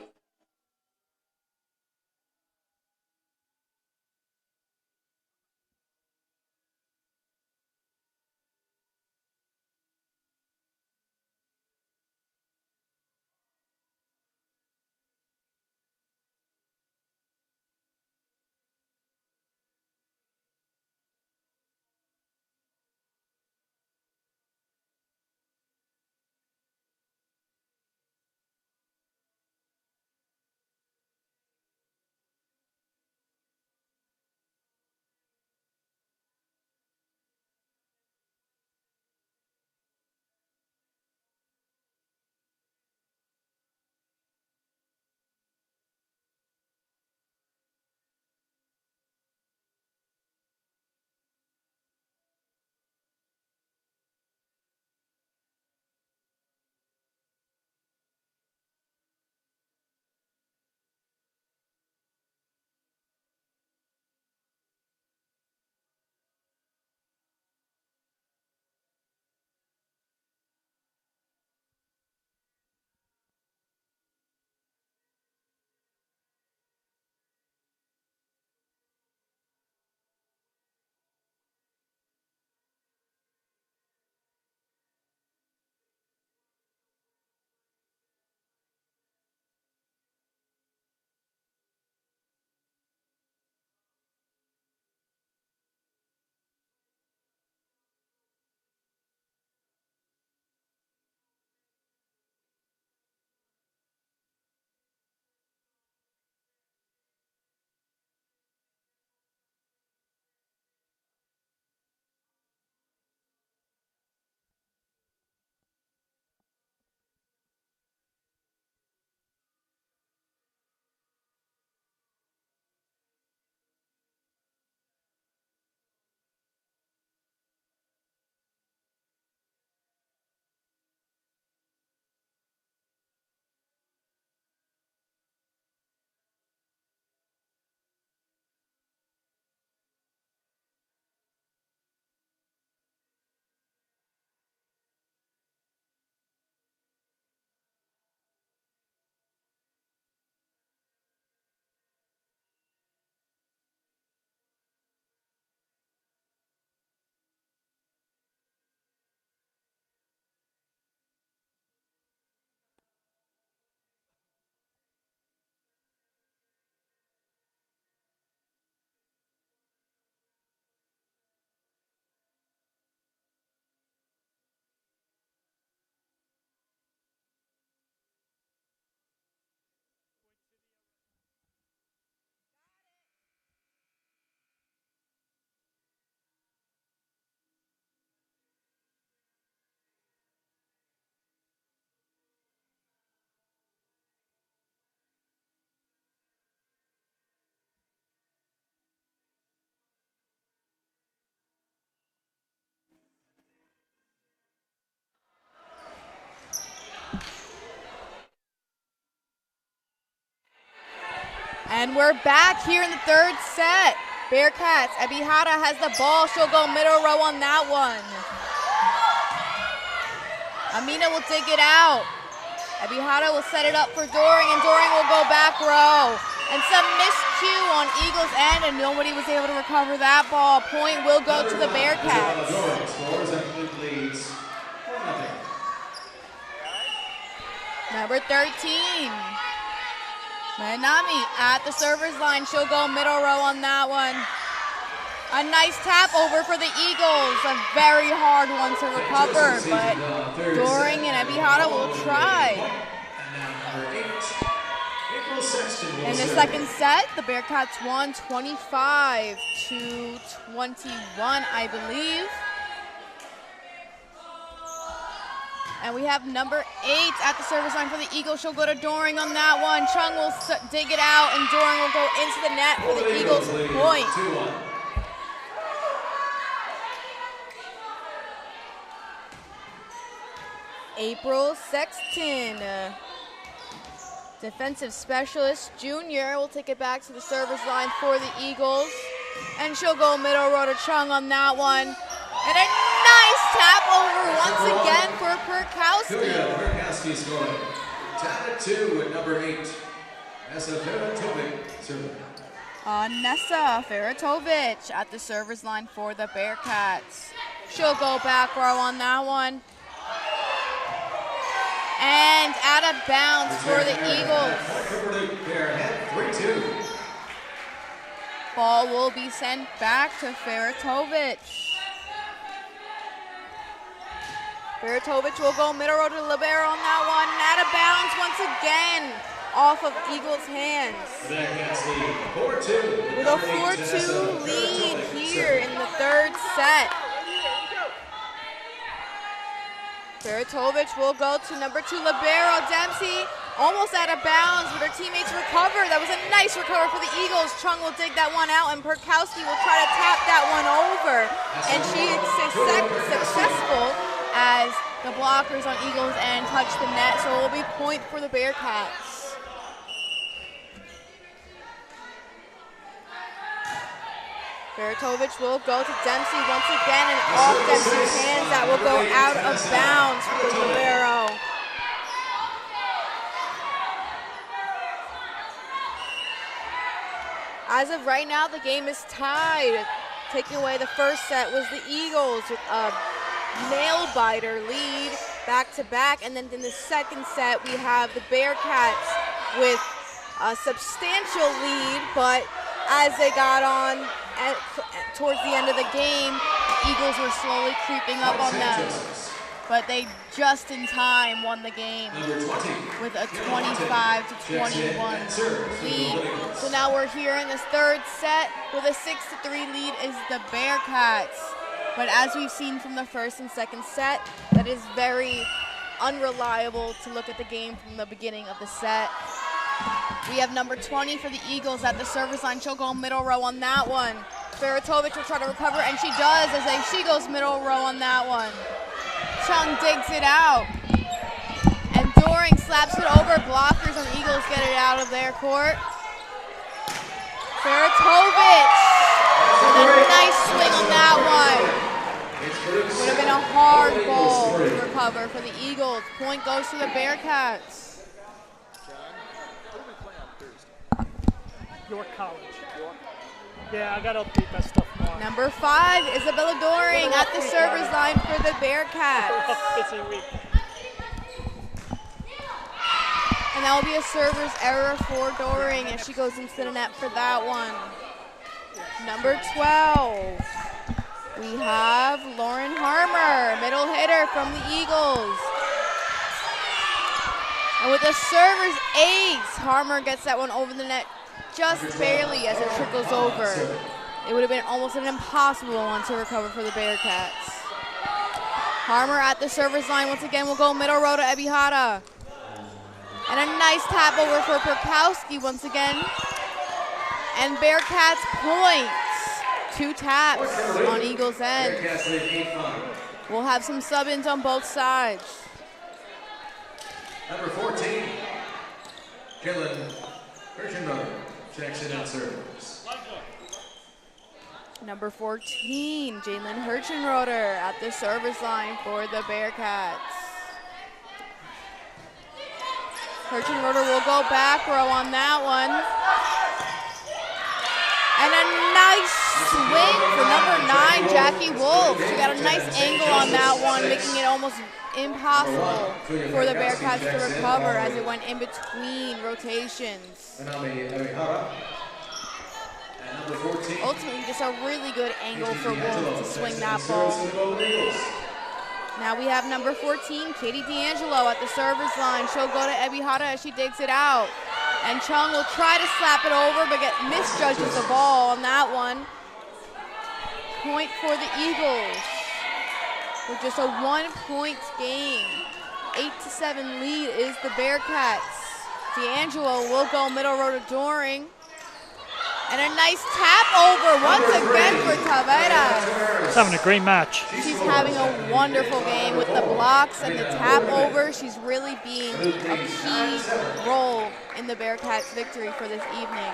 And we're back here in the third set. Bearcats, Ebihara has the ball. She'll go middle row on that one. Amina will dig it out. Ebihara will set it up for Doring, and Doring will go back row. And some miscue on Eagles' end, and nobody was able to recover that ball. Point will go to the Bearcats. Number 13. Manami at the server's line. She'll go middle row on that one. A nice tap over for the Eagles. A very hard one to recover, but Doring and Ebihara will try. In the second set, the Bearcats won 25-21, I believe. And we have number 8 at the service line for the Eagles. She'll go to Doring on that one. Chung will dig it out, and Doring will go into the net for the Eagles point. April Sexton, defensive specialist junior, will take it back to the service line for the Eagles. And she'll go middle row to Chung on that one. And a nice tap over once again for Perkowski. Perkowski scoring. Tap at 2 with number 8. Nessa Feratovic at the server's line for the Bearcats. She'll go back row on that one. And out of bounds for the Eagles. Ball will be sent back to Feratovic. Feratovic will go middle row to libero on that one. And out of bounds once again off of Eagles' hands. With a 4-2 lead here in the third set. Feratovic will go to number 2 libero. Dempsey almost out of bounds, but her teammates recover. That was a nice recovery for the Eagles. Chung will dig that one out, and Perkowski will try to tap that one over. And she is successful as the blockers on Eagles' end touch the net, so it will be point for the Bearcats. Feratovic will go to Dempsey once again, and off Dempsey's hands. That will go out of bounds for the libero. As of right now, the game is tied. Taking away the first set was the Eagles with a nail-biter lead back-to-back. And then in the second set, we have the Bearcats with a substantial lead. But as they got on towards the end of the game, the Eagles were slowly creeping up on them. But they just in time won the game with a 25-21 lead. So now we're here in this third set with a 6-3 lead is the Bearcats. But as we've seen from the first and second set, that is very unreliable to look at the game from the beginning of the set. We have number 20 for the Eagles at the service line. She'll go middle row on that one. Feratovic will try to recover, and she does as she goes middle row on that one. Chung digs it out. And Doring slaps it over. Blockers on Eagles get it out of their court. Feratovic with a nice swing on that one. Would have been a hard ball to recover for the Eagles. Point goes to the Bearcats. York College. Yeah, I got to update that stuff more. Number 5, Isabella Doring at the server's line for the Bearcats. And that will be a server's error for Doring as she goes into the net for that one. Number 12, we have Lauren Harmer, middle hitter from the Eagles. And with a server's ace, Harmer gets that one over the net just barely as it trickles over. It would have been almost an impossible one to recover for the Bearcats. Harmer at the service line once again will go middle row to Ebihara. And a nice tap over for Perkowski once again. And Bearcats points. 2 taps on Eagles' end. We'll have some sub-ins on both sides. Number 14, Killen Kirchenberg. Jackson and serves. Number 14, Jalen Hirschenroder at the service line for the Bearcats. Hirschenroder will go back row on that one. And a nice swing for number 9, Jackie Wolf. She got a nice angle on that one, making it almost impossible for the Bearcats to recover as it went in between rotations. Ultimately, just a really good angle for Wolf to swing that ball. Now we have number 14, Katie D'Angelo at the service line. She'll go to Ebihara as she digs it out. And Chung will try to slap it over, but misjudges the ball on that one. Point for the Eagles. With just a 1-point game. 8-7 lead is the Bearcats. D'Angelo will go middle row to Doring. And a nice tap over once again for Tavares. She's having a great match. She's having a wonderful game with the blocks and the tap over. She's really being a key role in the Bearcats' victory for this evening.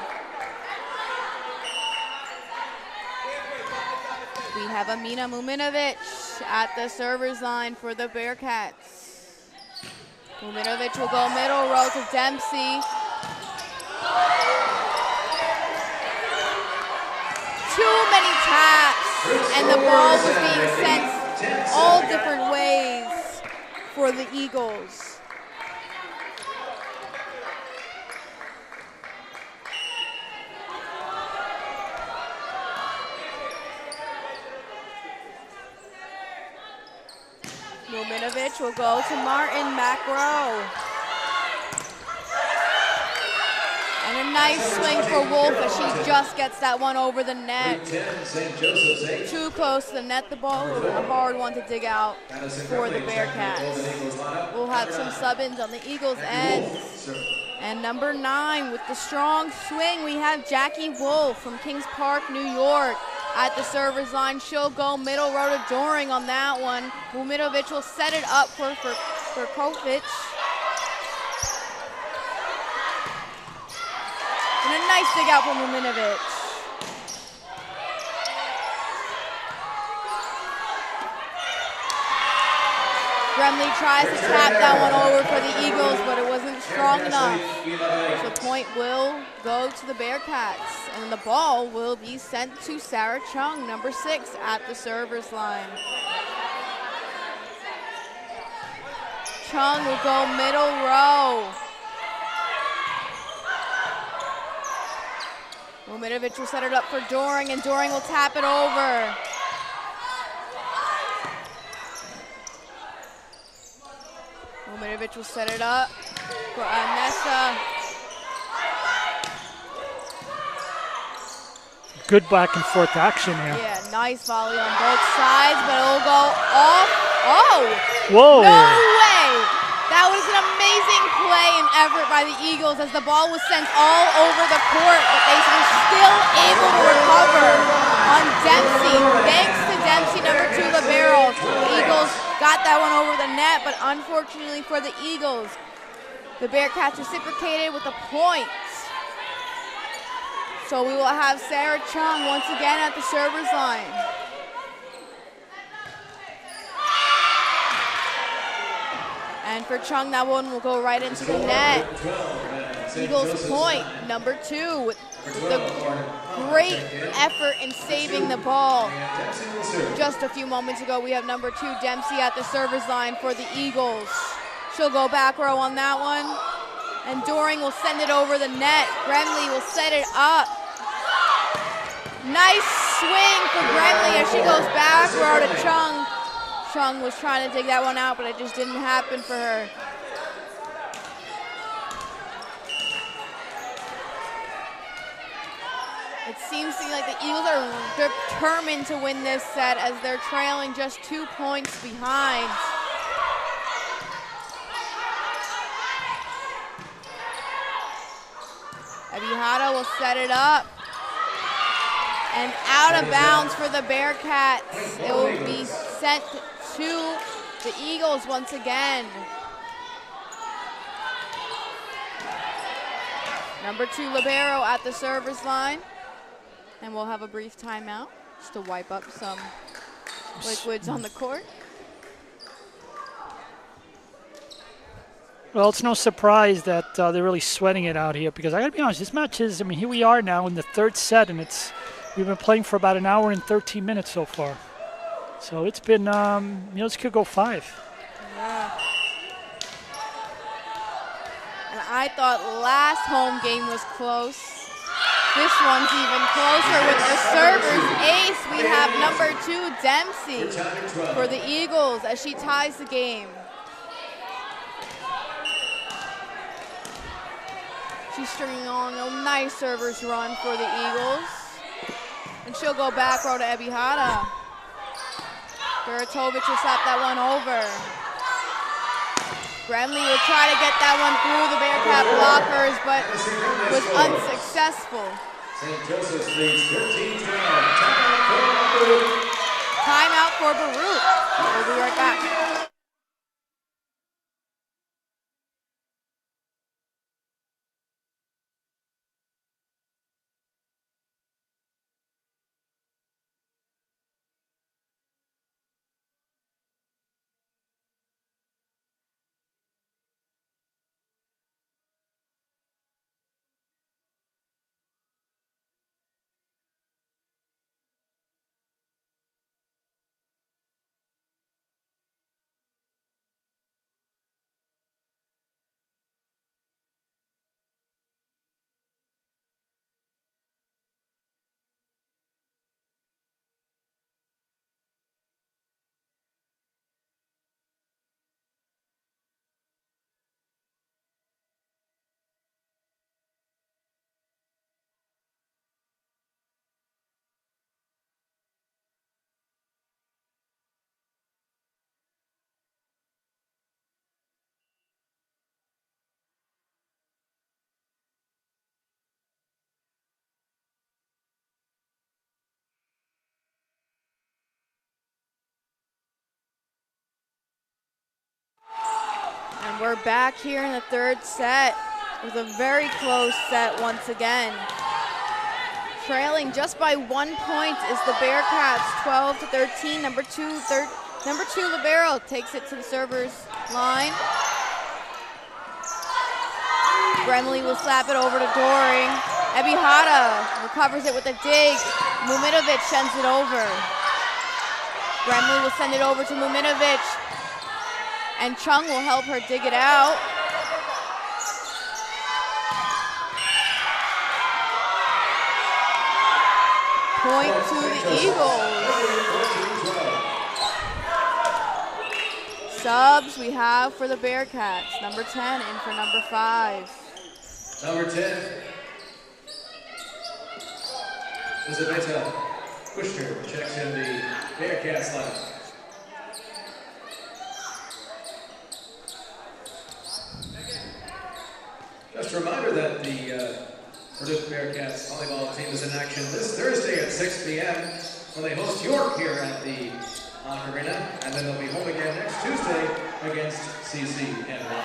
We have Amina Muminovic at the server's line for the Bearcats. Muminovic will go middle row to Dempsey. Too many taps, and the ball was being sent all different ways for the Eagles. Muminovic will go to Martin back row. And a nice swing for Wolf as she just gets that one over the net. Too close to the net. The ball was a hard one to dig out for the Bearcats. We'll have some sub-ins on the Eagles' end. And number 9 with the strong swing, we have Jackie Wolf from Kings Park, New York at the server's line. She'll go middle row to Doring on that one. Muminovic will set it up for Kovic. And a nice dig out from Muminovic. Gremley tries to tap that one over for the Eagles, but it wasn't strong enough. So point will go to the Bearcats, and the ball will be sent to Sarah Chung, number 6, at the server's line. Chung will go middle row. Muminovic will set it up for Doring, and Doring will tap it over. Muminovic will set it up for Anessa. Good back and forth action here. Yeah, nice volley on both sides, but it will go off. Oh! Whoa! No way! That was an amazing play and effort by the Eagles as the ball was sent all over the court, but they were still able to recover on Dempsey. Thanks to Dempsey, number 2, libero. The Eagles got that one over the net, but unfortunately for the Eagles, the Bearcats reciprocated with a point. So we will have Sarah Chung once again at the server's line. And for Chung, that one will go right into the net. Eagles point, number 2, with the great effort in saving the ball. Just a few moments ago, we have number 2, Dempsey, at the server's line for the Eagles. She'll go back row on that one. And Doring will send it over the net. Gremley will set it up. Nice swing for Gremley as she goes back row to Chung. Chung was trying to dig that one out, but it just didn't happen for her. It seems to me like the Eagles are determined to win this set as they're trailing just 2 points behind. Ebihara will set it up. And out of bounds for the Bearcats. It will be sent to the Eagles once again. Number 2 libero at the service line. And we'll have a brief timeout just to wipe up some liquids on the court. Well, it's no surprise that they're really sweating it out here because I got to be honest, this match is, I mean, here we are now in the third set, and we've been playing for about an hour and 13 minutes so far. So it's been, this could go 5. Yeah. And I thought last home game was close. This one's even closer with the server's ace. We have number 2, Dempsey, for the Eagles as she ties the game. She's stringing on a nice server's run for the Eagles. And she'll go back row to Ebihara. Beratovic will slap that one over. Gremley will try to get that one through the Bearcat blockers, but was unsuccessful. St. Joseph's leads 13-12. Timeout for Baruch. We'll be right back. And we're back here in the third set with a very close set once again. Trailing just by 1 point is the Bearcats, 12-13. Number two libero takes it to the server's line. Gremley will slap it over to Doring. Ebihara recovers it with a dig. Muminovic sends it over. Gremley will send it over to Muminovic. And Chung will help her dig it out. Point to the Eagles. Subs we have for the Bearcats. Number 10 in for number 5. Number 10, Elizabeth Kushner checks in the Bearcats lineup. Just a reminder that the Purdue Bearcats volleyball team is in action this Thursday at 6 p.m. when they host York here at the Arena, and then they'll be home again next Tuesday against CCNY.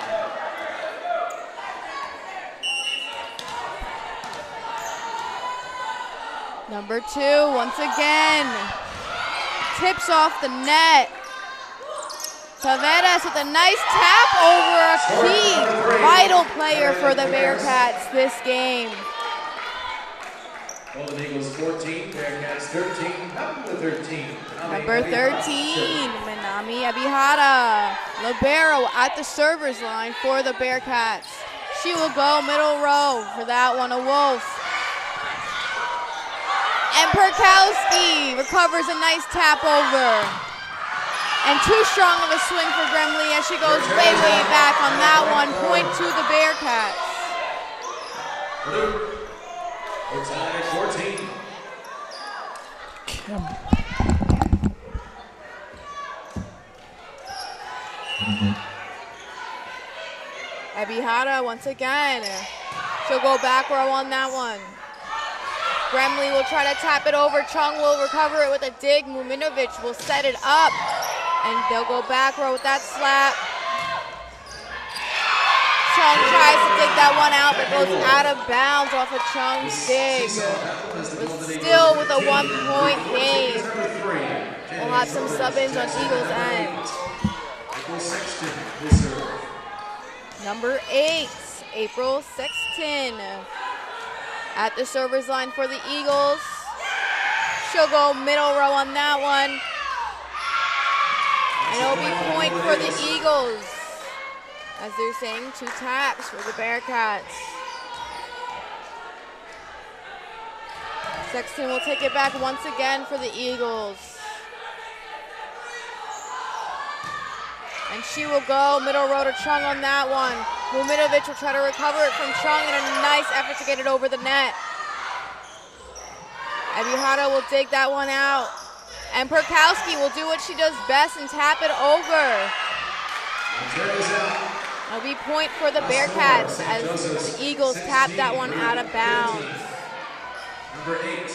Number 2, once again, tips off the net. Tavares with a nice tap over a key, vital player for the Bearcats this game. Golden Eagles 14, Bearcats 13, number 13. Number 13, Minami Ebihara, libero at the server's line for the Bearcats. She will go middle row for that one, a Wolf. And Perkowski recovers a nice tap over. And too strong of a swing for Gremley as she goes way, way back on that one. Point to the Bearcats. We're tied at 14. Ebihara once again. She'll go back row on that one. Gremley will try to tap it over. Chung will recover it with a dig. Muminovic will set it up. And they'll go back row with that slap. Chung tries to dig that one out, but goes out of bounds off of Chung's dig. But still with a 1-point game. We'll have some sub-ins on Eagles' end. Number 8, April Sexton. At the server's line for the Eagles. She'll go middle row on that one. And it'll be point for the Eagles. As they're saying, 2 taps for the Bearcats. Sexton will take it back once again for the Eagles. And she will go middle row to Chung on that one. Muminovic will try to recover it from Chung in a nice effort to get it over the net. Abihata will dig that one out. And Perkowski will do what she does best and tap it over. It'll be point for the Bearcats as the Eagles tap that one out of bounds. Number 8,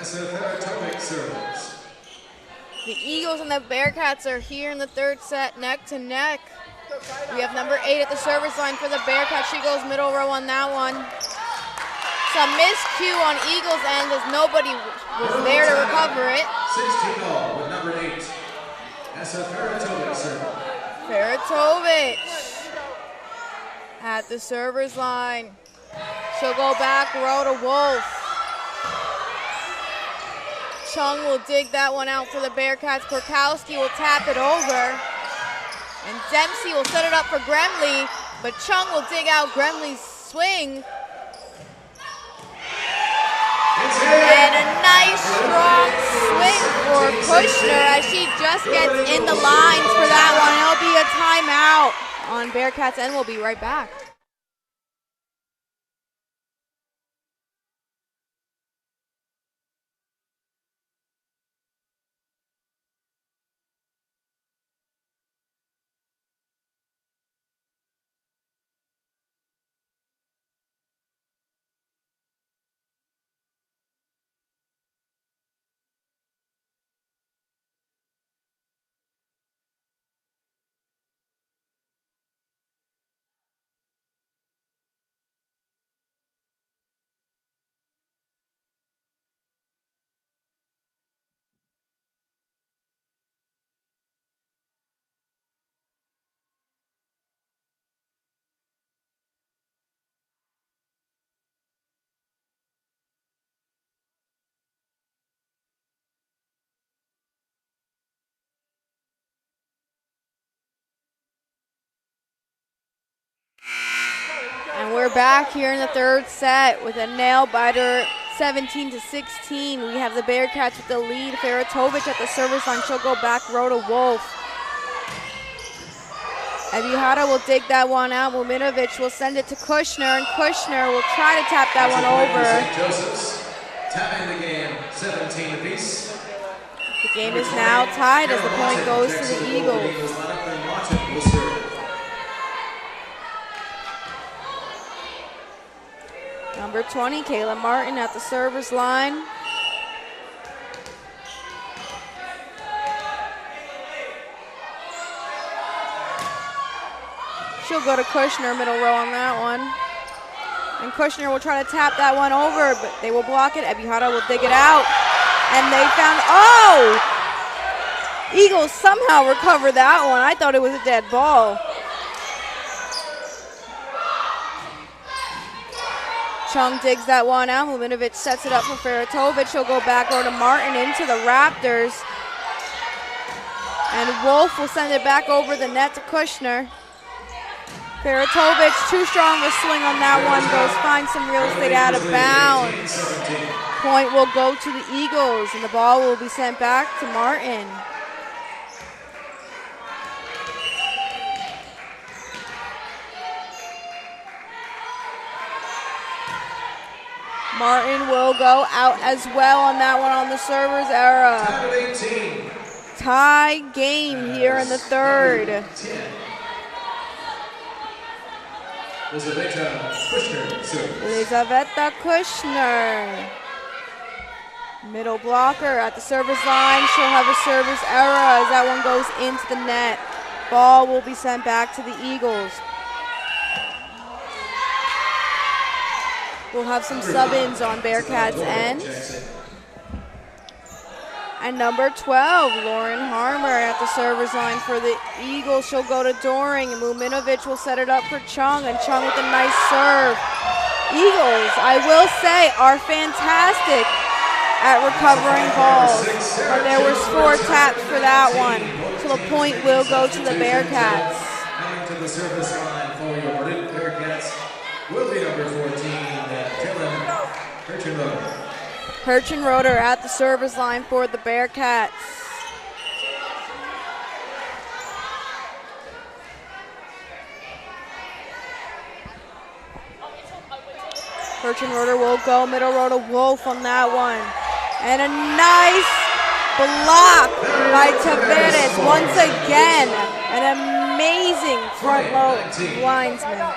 Atomic serves. The Eagles and the Bearcats are here in the third set, neck to neck. We have number 8 at the service line for the Bearcats. She goes middle row on that one. Some miscue on Eagles' end as nobody was there to recover it. 16-all with number 8, Feratovic serve. Feratovic at the server's line. She'll go back row to Wolf. Chung will dig that one out for the Bearcats. Perkowski will tap it over. And Dempsey will set it up for Gremley, but Chung will dig out Gremley's swing. And a nice strong swing for Kushner as she just gets in the lines for that one. It'll be a timeout on Bearcats, and we'll be right back. And we're back here in the third set with a nail biter, 17-16. We have the Bearcats with the lead. Feratovic at the service line. She'll go back row to Wolf. Abihata will dig that one out. Muminovic will send it to Kushner, and Kushner will try to tap that one over. Joseph's tapping the game, 17 apiece. The game is now tied as the point goes to the Eagles. Number 20, Kayla Martin at the server's line. She'll go to Kushner, middle row on that one. And Kushner will try to tap that one over, but they will block it. Abihata will dig it out. And they found, oh! Eagles somehow recovered that one. I thought it was a dead ball. Chung digs that one out. Muminovic sets it up for Feratovic. She'll go back over to Martin into the Raptors. And Wolf will send it back over the net to Kushner. Feratovic, too strong of a swing on that one. Goes find some real estate out of bounds. Point will go to the Eagles, and the ball will be sent back to Martin. Martin will go out as well on that one on the server's error. Tie game here in the third. Elizaveta Kushner. Middle blocker at the service line. She'll have a service error as that one goes into the net. Ball will be sent back to the Eagles. We'll have some sub-ins on Bearcats' end. And number 12, Lauren Harmer at the server's line for the Eagles. She'll go to Doring, and Muminovic will set it up for Chung, and Chung with a nice serve. Eagles, I will say, are fantastic at recovering balls, but there were 4 taps for that one, so the point will go to the Bearcats. Coming to the service line for your Baruch Bearcats will be number 14, Dylan Hirschenroder. Hirschenroder at the service line for the Bearcats. Hirschenroder will go, middle row to Wolf on that one. And a nice block by Tavares once again. An amazing front row linesman.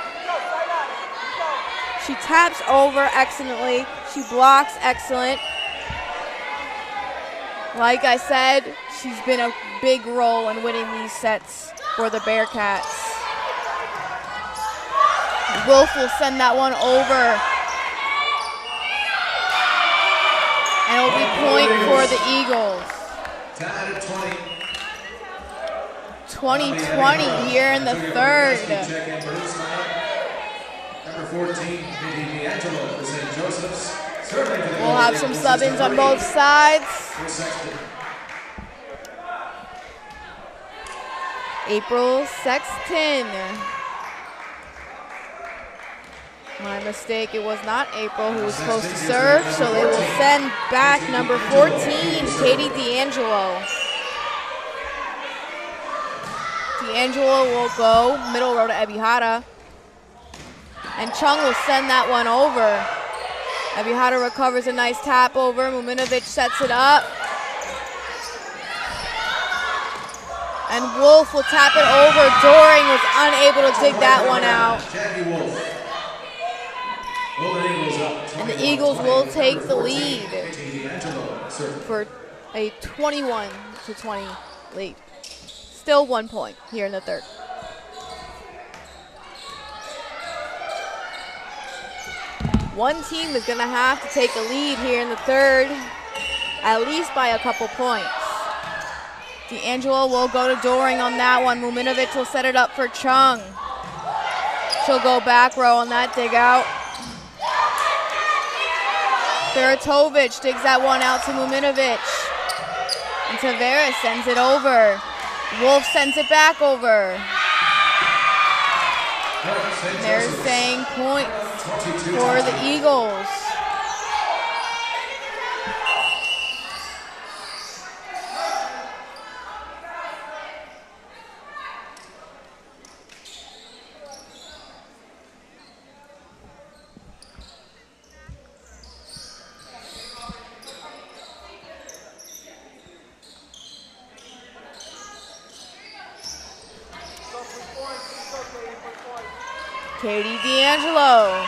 She taps over excellently. She blocks excellent. Like I said, she's been a big role in winning these sets for the Bearcats. Wolf will send that one over. And it'll be point for the Eagles. Tied at 20-20 here in the third. Number 14, Katie D'Angelo for St. Joseph's. We'll have some sub-ins on both sides. April Sexton. My mistake, it was not April who was supposed to serve, so they will send back number 14, Katie D'Angelo. D'Angelo will go middle row to Ebihara. And Chung will send that one over. Ebihara recovers a nice tap over. Muminovic sets it up. And Wolf will tap it over. Doring was unable to dig that one out. And the Eagles will take the lead for a 21-20 lead. Still 1 point here in the third. One team is going to have to take a lead here in the third, at least by a couple points. D'Angelo will go to Doring on that one. Muminovic will set it up for Chung. She'll go back row on that dig out. Feratovic digs that one out to Muminovic. And Tavares sends it over. Wolf sends it back over. They're saying points for the Eagles. Katie D'Angelo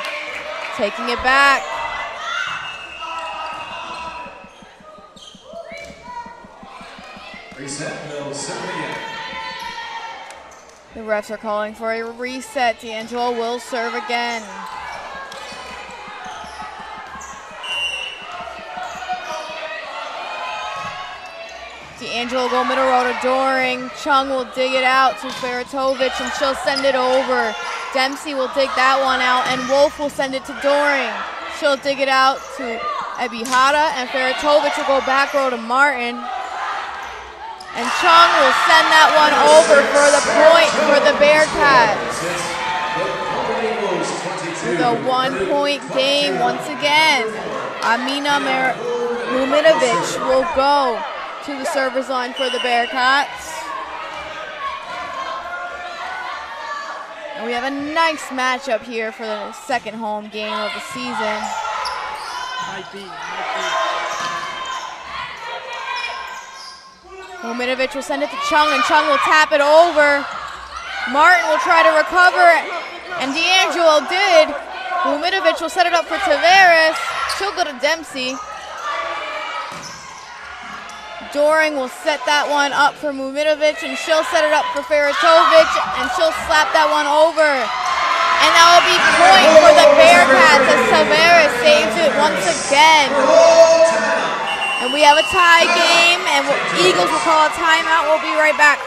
taking it back. Reset, no serve again. The refs are calling for a reset. D'Angelo will serve again. D'Angelo will go middle row to Doring. Chung will dig it out to Feratovic and she'll send it over. Dempsey will dig that one out, and Wolf will send it to Doring. She'll dig it out to Ebihara, and Feratovic will go back row to Martin. And Chung will send that one over for the point for the Bearcats. With a 1 point game once again. Amina Muminovic will go to the server's line for the Bearcats. And we have a nice matchup here for the second home game of the season. Might be. Muminovic will send it to Chung, and Chung will tap it over. Martin will try to recover, and D'Angelo did. Muminovic will set it up for Tavares. She'll go to Dempsey. Doring will set that one up for Muminovic, and she'll set it up for Feratovic, and she'll slap that one over. And that will be point for the Bearcats as Tavares saves it once again. And we have a tie game, and Eagles will call a timeout. We'll be right back.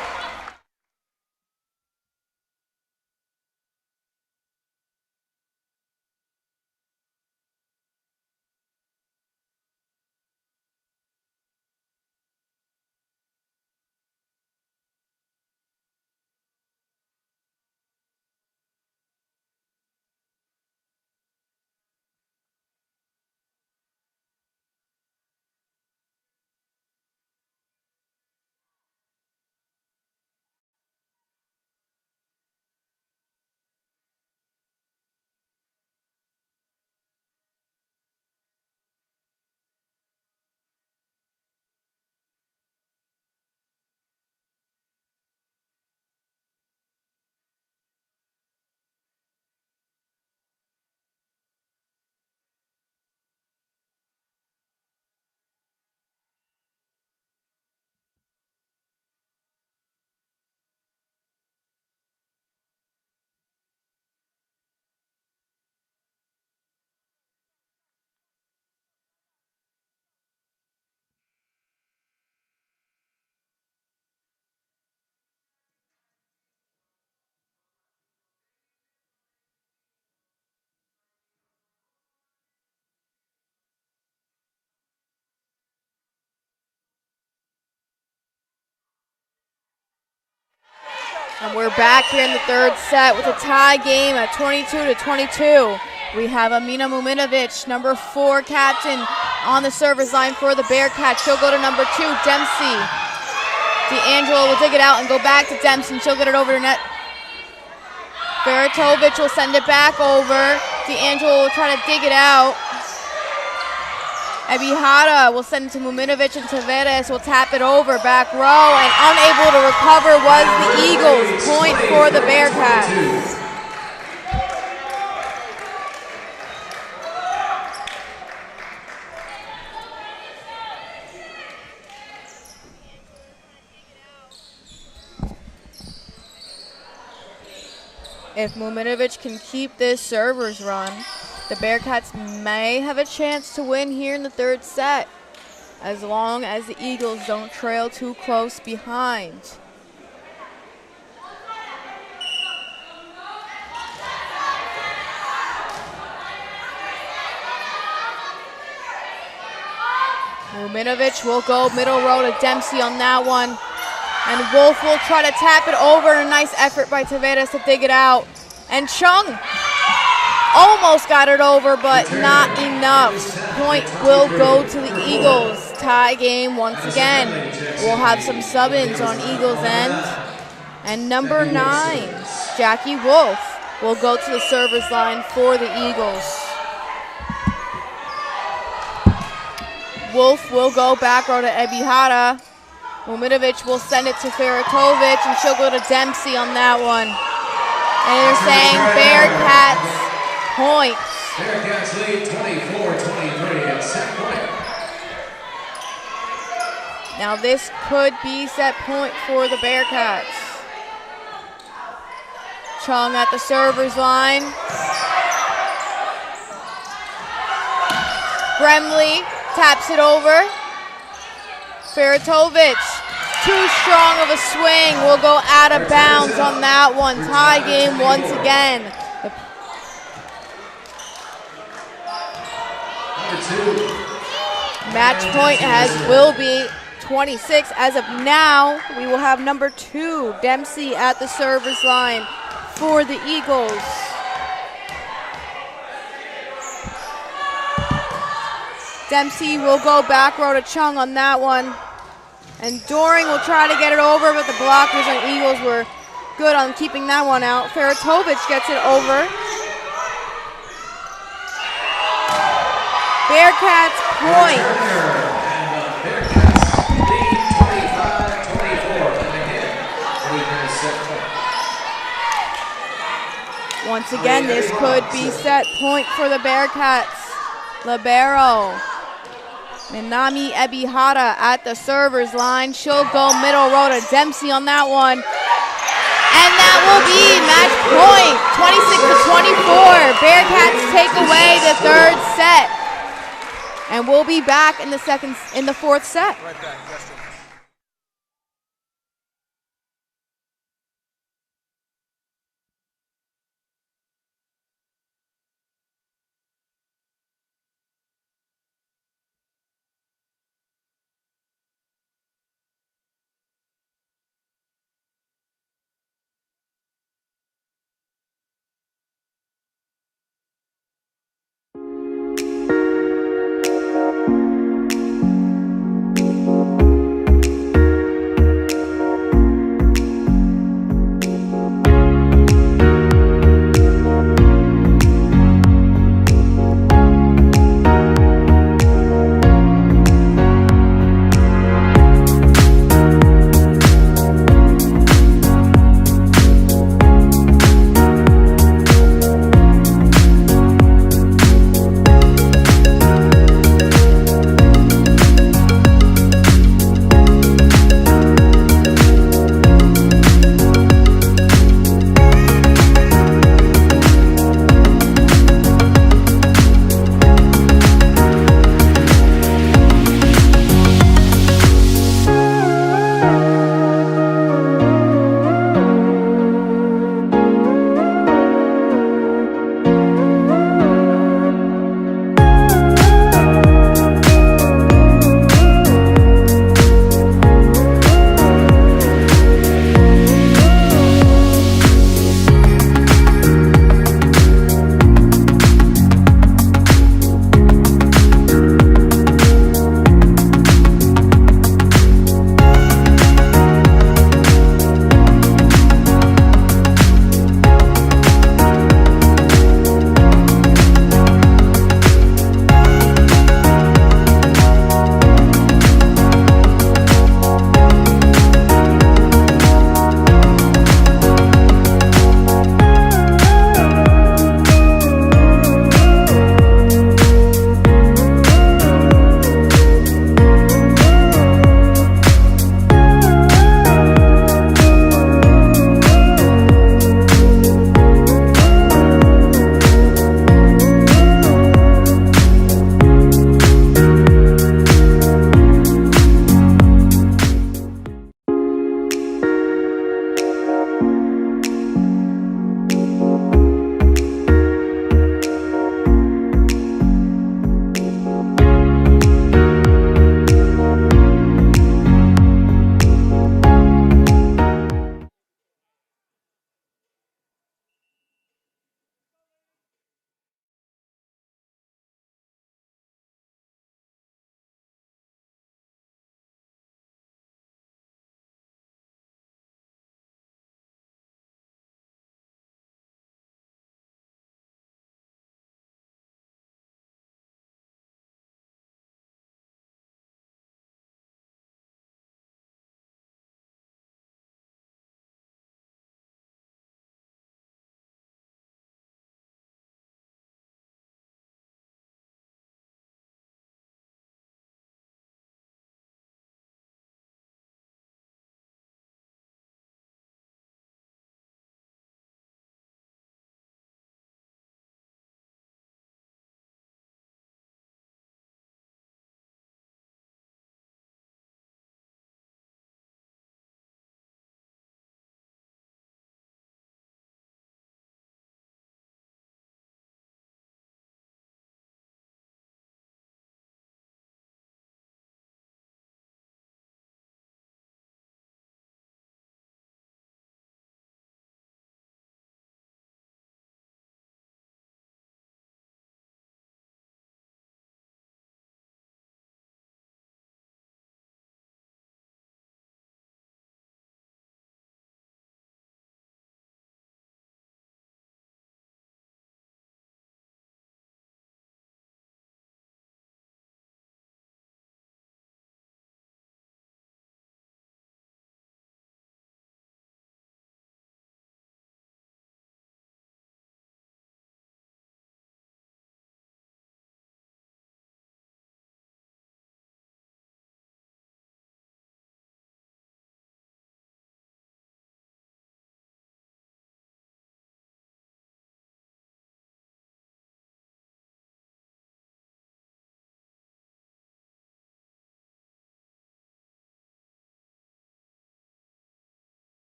And we're back here in the third set with a tie game at 22-22. We have Amina Muminovic, number 4 captain, on the service line for the Bearcats. She'll go to number 2, Dempsey. D'Angelo will dig it out and go back to Dempsey, and she'll get it over to net. Veritovic will send it back over. D'Angelo will try to dig it out. Ebihara will send it to Muminovic, and Tavares will tap it over, back row, and unable to recover was the Eagles. Point for the Bearcats. If Muminovic can keep this server's run, the Bearcats may have a chance to win here in the third set, as long as the Eagles don't trail too close behind. Muminovic will go middle row to Dempsey on that one. And Wolf will try to tap it over. A nice effort by Tavares to dig it out. And Chung almost got it over, but not enough. Point will go to the Eagles. Tie game once again. We'll have some sub-ins on Eagles' end. And number 9, Jackie Wolf, will go to the service line for the Eagles. Wolf will go back row to Ebihara. Muminovic will send it to Veritovic, and she'll go to Dempsey on that one. And they're saying Bearcats points. Bearcats lead 24-23 at set point. Now this could be set point for the Bearcats. Chung at the server's line. Gremley taps it over. Veritovic, too strong of a swing, will go out of bounds on that one. Tie game once again. Match point will be 26. As of now, we will have number 2, Dempsey, at the service line for the Eagles. Dempsey will go back row to Chung on that one. And Doring will try to get it over, but the blockers on Eagles were good on keeping that one out. Veritovic gets it over. Bearcats point. Bearcats lead 25-24. And again, set point. Once again, this could be set point for the Bearcats. Libero. Minami Ebihara at the server's line. She'll go middle row to Dempsey on that one. And that that will be match point, 26-24. Bearcats take away the third set. And we'll be back in the fourth set. Right back. Restroom.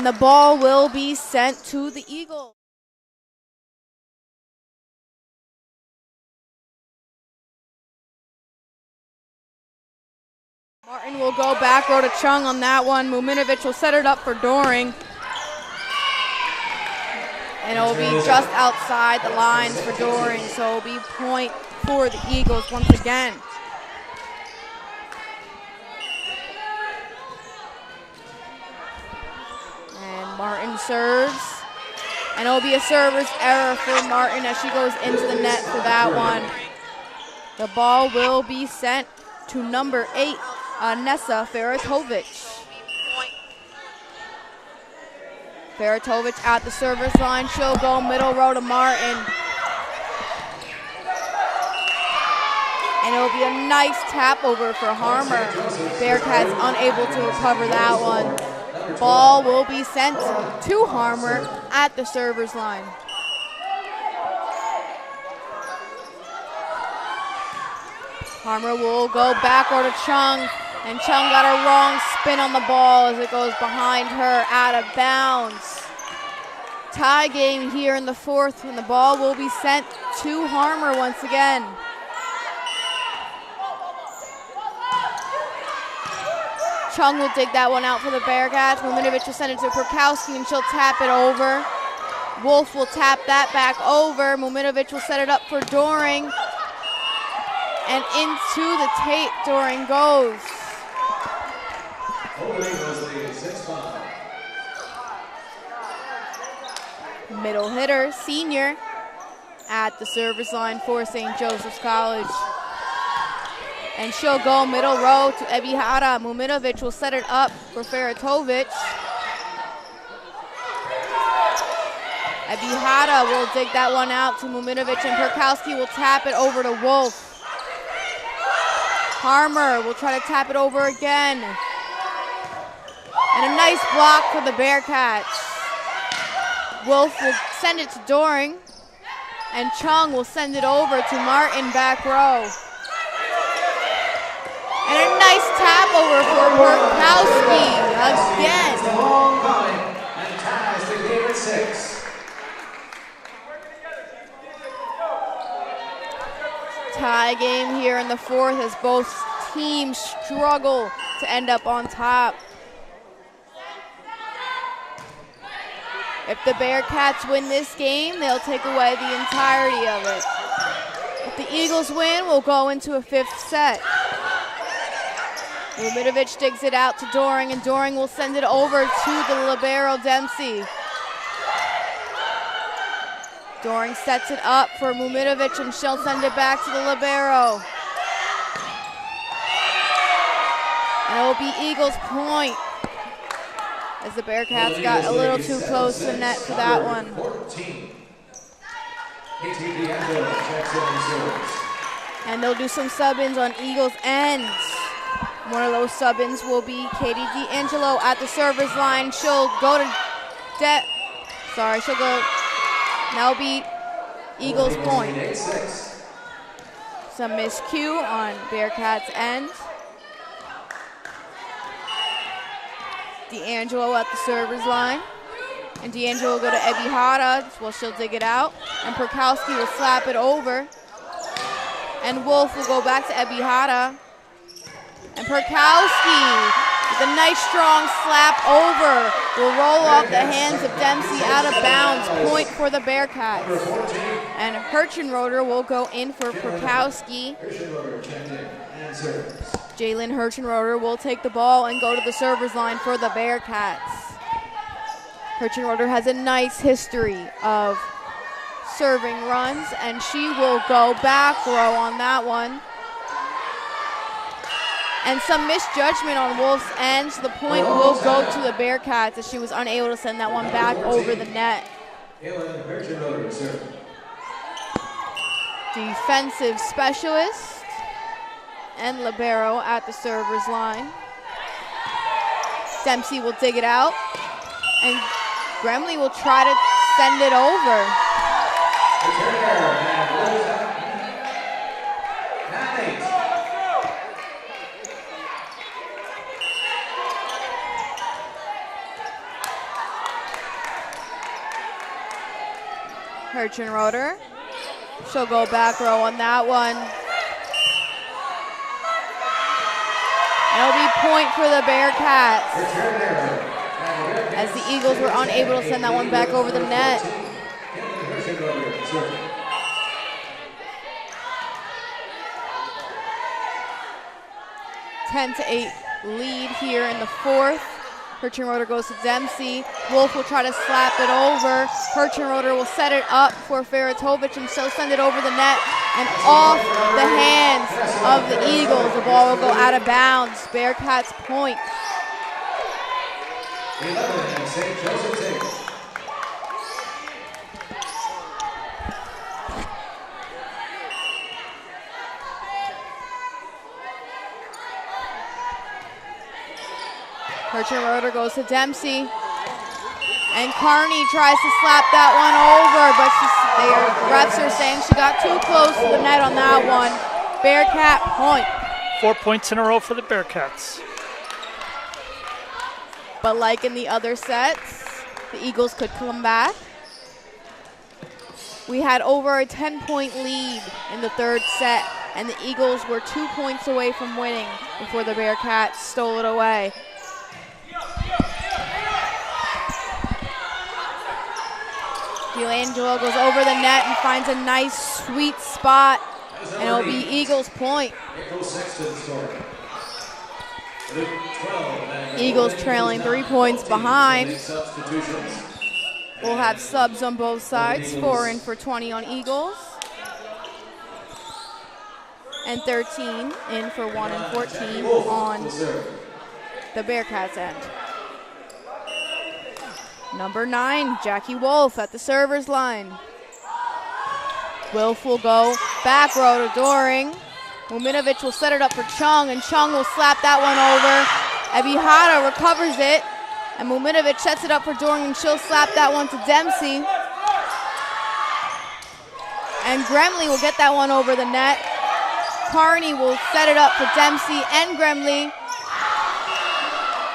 And the ball will be sent to the Eagles. Martin will go back row to Chung on that one. Muminovic will set it up for Doring. And it will be just outside the lines for Doring, so it will be point for the Eagles once again. And Martin serves. And it will be a server's error for Martin as she goes into the net for that one. The ball will be sent to number 8, Nessa Feratovic. Feratovic at the service line. She'll go middle row to Martin. And it will be a nice tap over for Harmer. Bearcats unable to recover that one. Ball will be sent to Harmer at the server's line. Harmer will go backward to Chung. And Chung got a wrong spin on the ball as it goes behind her, out of bounds. Tie game here in the fourth, and the ball will be sent to Harmer once again. Chung will dig that one out for the Bearcats. Muminovic will send it to Perkowski, and she'll tap it over. Wolf will tap that back over. Muminovic will set it up for Doring. And into the tape, Doring goes. Middle hitter, senior, at the service line for St. Joseph's College. And she'll go middle row to Ebihara. Muminovic will set it up for Feratovic. Ebihara will dig that one out to Muminovic, and Perkowski will tap it over to Wolf. Harmer will try to tap it over again. And a nice block for the Bearcats. Wolf will send it to Doring. And Chung will send it over to Martin back row. And a nice tap over for Perkowski again. And ties the game at 6. Tie game here in the fourth as both teams struggle to end up on top. If the Bearcats win this game, they'll take away the entirety of it. If the Eagles win, we'll go into a fifth set. Muminovic digs it out to Doring, and Doring will send it over to the libero Dempsey. Doring sets it up for Muminovic, and she'll send it back to the libero. And it will be Eagles point, as the Bearcats got a little too close to the net for that one. And they'll do some sub-ins on Eagles' ends. One of those sub-ins will be Katie D'Angelo at the service line. She'll go to she'll go. That'll be Eagles point. Some miscue on Bearcats' end. D'Angelo at the server's line. And D'Angelo will go to Ebihara. Well, she'll dig it out. And Perkowski will slap it over. And Wolf will go back to Ebihara. And Perkowski with a nice strong slap over will roll off the hands of Dempsey out of bounds. Point for the Bearcats. And Hirschenroder will go in for Perkowski. Jalen Hirschenroder will take the ball and go to the server's line for the Bearcats. Hirschenroder has a nice history of serving runs, and she will go back row on that one. And some misjudgment on Wolf's end, so the point will go to the Bearcats as she was unable to send that one back over the net. Defensive specialist and libero at the server's line. Dempsey will dig it out, and Gremley will try to send it over. Herchenroder. She'll go back row on that one. It'll be point for the Bearcats, as the Eagles were unable to send that one back over the net. Ten to 8 lead here in the fourth. Herchenroder goes to Dempsey. Wolf will try to slap it over. Herchenroder will set it up for Feratovic, and she'll send it over the net and off the hands of the Eagles. The ball will go out of bounds. Bearcats point. 11, St. Joseph's 8. Herchenroder goes to Dempsey. And Carney tries to slap that one over, but the refs are saying she got too close to the net on that one. Bearcat point. 4 points in a row for the Bearcats. But like in the other sets, the Eagles could come back. We had over a 10-point lead in the third set, and the Eagles were 2 points away from winning before the Bearcats stole it away. DeLangelo goes over the net and finds a nice, sweet spot, and it'll be Eagles point. Eagles trailing 3 points behind. We'll have subs on both sides, 4 in for 20 on Eagles, and 13 in for 1 and 14 on the Bearcats end. Number 9, Jackie Wolf at the server's line. Wolf will go back row to Doring. Muminovic will set it up for Chung, and Chung will slap that one over. Ebihara recovers it, and Muminovic sets it up for Doring, and she'll slap that one to Dempsey. And Gremley will get that one over the net. Carney will set it up for Dempsey and Gremley.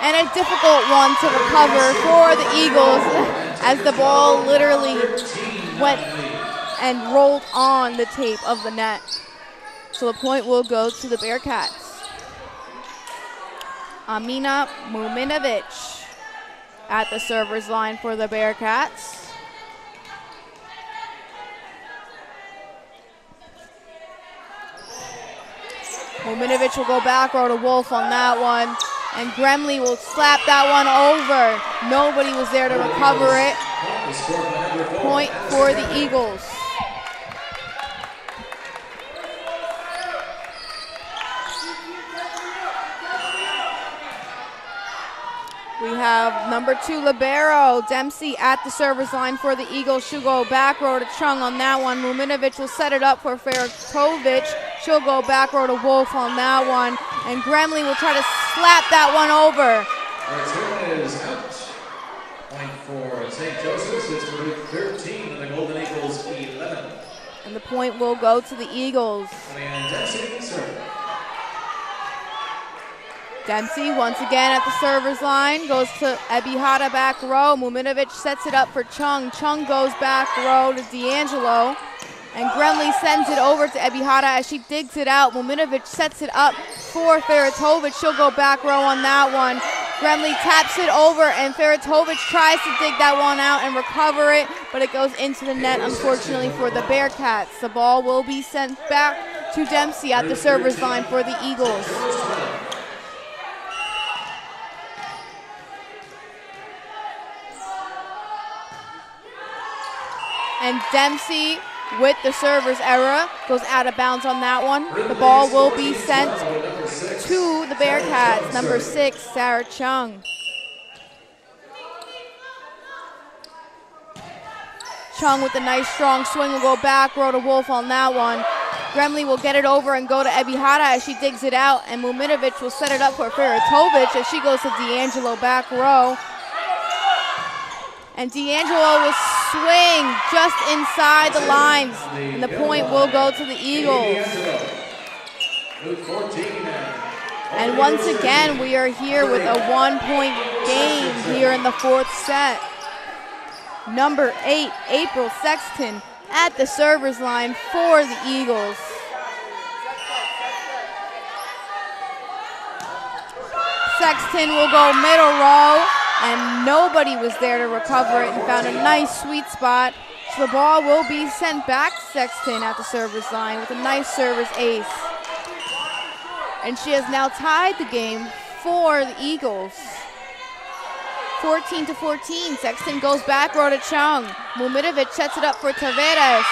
And a difficult one to recover for the Eagles, as the ball literally went and rolled on the tape of the net. So the point will go to the Bearcats. Amina Muminovic at the server's line for the Bearcats. Muminovic will go back row to Wolf on that one. And Gremley will slap that one over. Nobody was there to recover it. Point for the Eagles. We have number 2, libero, Dempsey at the server's line for the Eagles. She'll go back row to Chung on that one. Muminovic will set it up for Feratovic. She'll go back row to Wolf on that one. And Gremley will try to slap that one over. Return is out. Point for St. Joseph's. It's Baruch 13 and the Golden Eagles 11. And the point will go to the Eagles. And Dempsey serve. Dempsey once again at the server's line, goes to Ebihara back row. Muminovic sets it up for Chung. Chung goes back row to D'Angelo. And Gremley sends it over to Ebihara as she digs it out. Muminovic sets it up for Feratovic. She'll go back row on that one. Gremley taps it over, and Feratovic tries to dig that one out and recover it, but it goes into the net, unfortunately, for the Bearcats. The ball will be sent back to Dempsey at the server's line for the Eagles. And Dempsey, with the server's error, goes out of bounds on that one. The ball will be sent to the Bearcats. Number 6, Sarah Chung. Chung with a nice strong swing will go back row to Wolf on that one. Gremley will get it over and go to Ebihara as she digs it out, and Muminovic will set it up for Feratovic as she goes to D'Angelo back row. And D'Angelo will swing just inside the lines, and the point will go to the Eagles. And once again, we are here with a 1-point game here in the fourth set. Number 8, April Sexton at the server's line for the Eagles. Sexton will go middle row, and nobody was there to recover it and found a nice sweet spot. So the ball will be sent back to Sexton at the server's line with a nice service ace. And she has now tied the game for the Eagles. 14-14, Sexton goes back row to Chung. Muminovic sets it up for Tavares,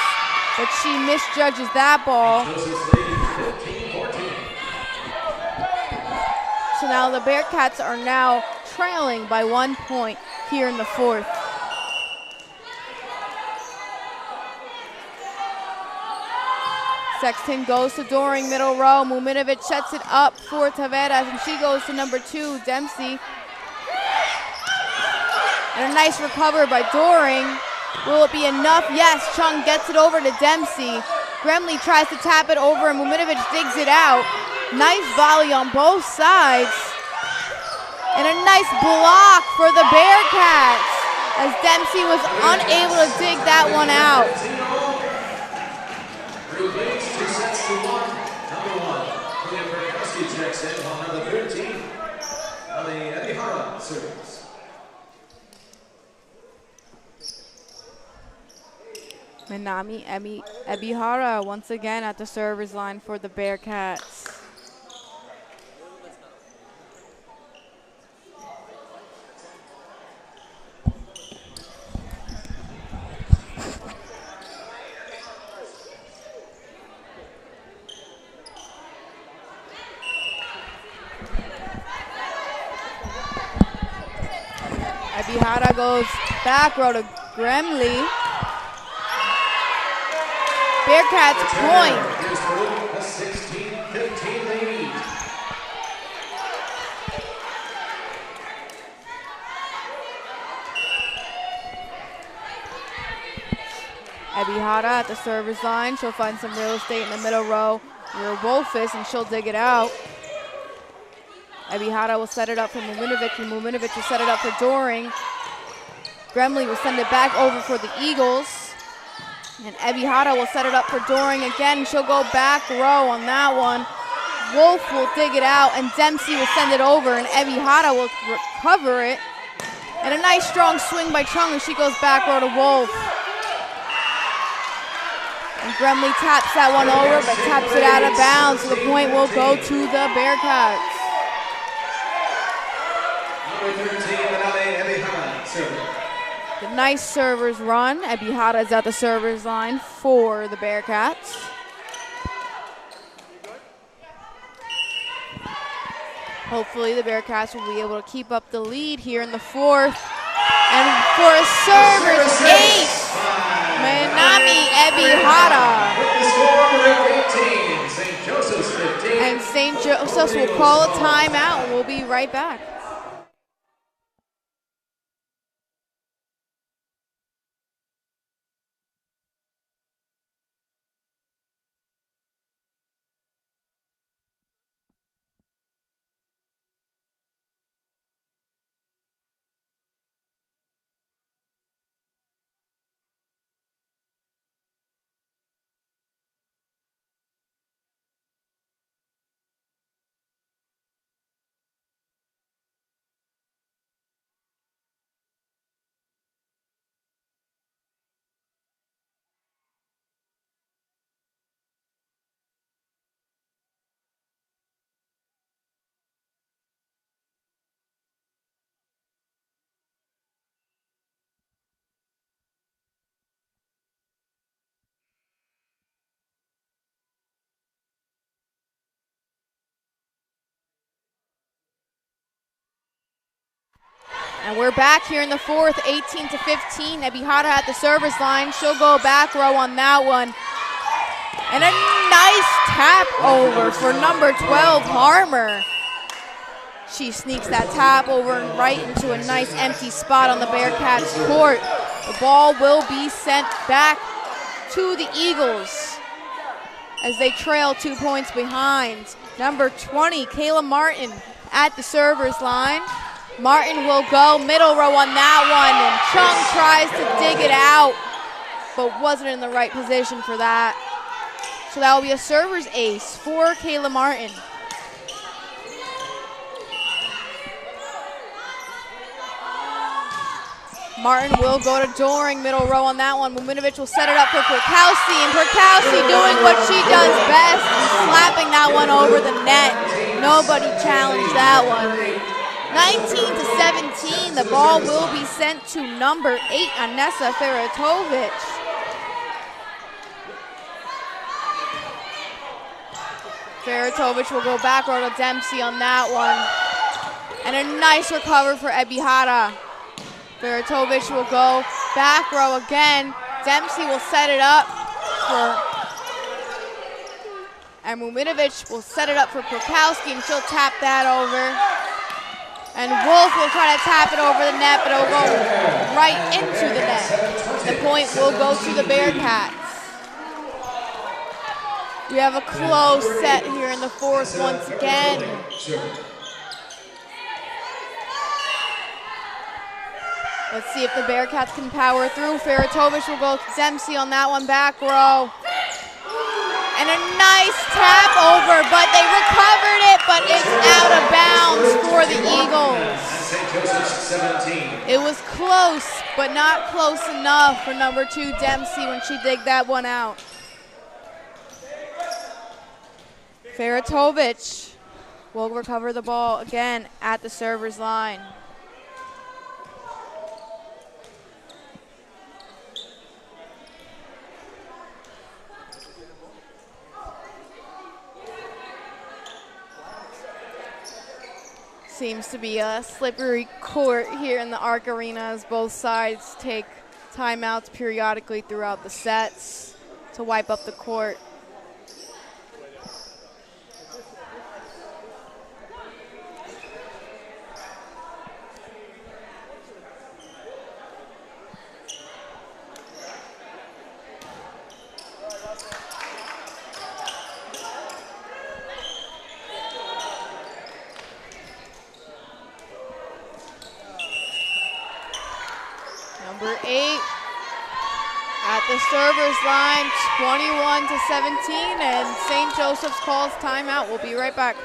but she misjudges that ball. So now the Bearcats are now trailing by 1 point here in the fourth. Sexton goes to Doring, middle row. Muminovic sets it up for Tavares, and she goes to number 2, Dempsey. And a nice recover by Doring. Will it be enough? Yes, Chung gets it over to Dempsey. Gremley tries to tap it over, and Muminovic digs it out. Nice volley on both sides. And a nice block for the Bearcats, as Dempsey was unable to dig that one out. Minami Ebihara once again at the server's line for the Bearcats. Ebihara goes back row to Gremley. Bearcats point. A 16-15 lead. Ebihara at the server's line. She'll find some real estate in the middle row near Wolfis, and she'll dig it out. Ebihara will set it up for Muminovic, and Muminovic will set it up for Doring. Gremley will send it back over for the Eagles. And Ebihara will set it up for Doring again. She'll go back row on that one. Wolf will dig it out, and Dempsey will send it over, and Ebihara will recover it. And a nice strong swing by Chung as she goes back row to Wolf. And Gremley taps that one over, but taps it out of bounds, so the point will go to the Bearcats. Number 13, Ebihara, server. The nice server's run. Ebihara is at the server's line for the Bearcats. Hopefully the Bearcats will be able to keep up the lead here in the fourth. And for a server's ace, Minami Ebihara. With the score, 18, St. Joseph's 15. And St. Joseph's will call a timeout, and we'll be right back. And we're back here in the fourth, 18-15. Ebihara at the service line. She'll go back row on that one. And a nice tap over for number 12, Harmer. She sneaks that tap over and right into a nice empty spot on the Bearcats court. The ball will be sent back to the Eagles as they trail 2 points behind. Number 20, Kayla Martin at the server's line. Martin will go middle row on that one, and Chung tries to dig it out. but wasn't in the right position for that. So that will be a server's ace for Kayla Martin. Martin will go to Doring, middle row on that one. Muminovic will set it up for Perkowski, and Perkowski doing what she does best, slapping that one over the net. Nobody challenged that one. 19-17, the ball will be sent to number 8, Anessa Feratovic. Feratovic will go back row to Dempsey on that one. And a nice recover for Ebihara. Feratovic will go back row again. Dempsey will set it up and Muminovic will set it up for Prokowski, and she'll tap that over. And Wolf will try to tap it over the net, but it'll go right into the net. The point will go to the Bearcats. We have a close set here in the fourth once again. Let's see if the Bearcats can power through. Feratovic will go to Dempsey on that one, back row. And a nice tap over, but they recovered it, but it's out of bounds for the Eagles. It was close, but not close enough for number 2 Dempsey when she digged that one out. Feratovic will recover the ball again at the server's line. Seems to be a slippery court here in the Arc Arena as both sides take timeouts periodically throughout the sets to wipe up the court. Number 8 at the server's line, 21-17, and St. Joseph's calls timeout. We'll be right back.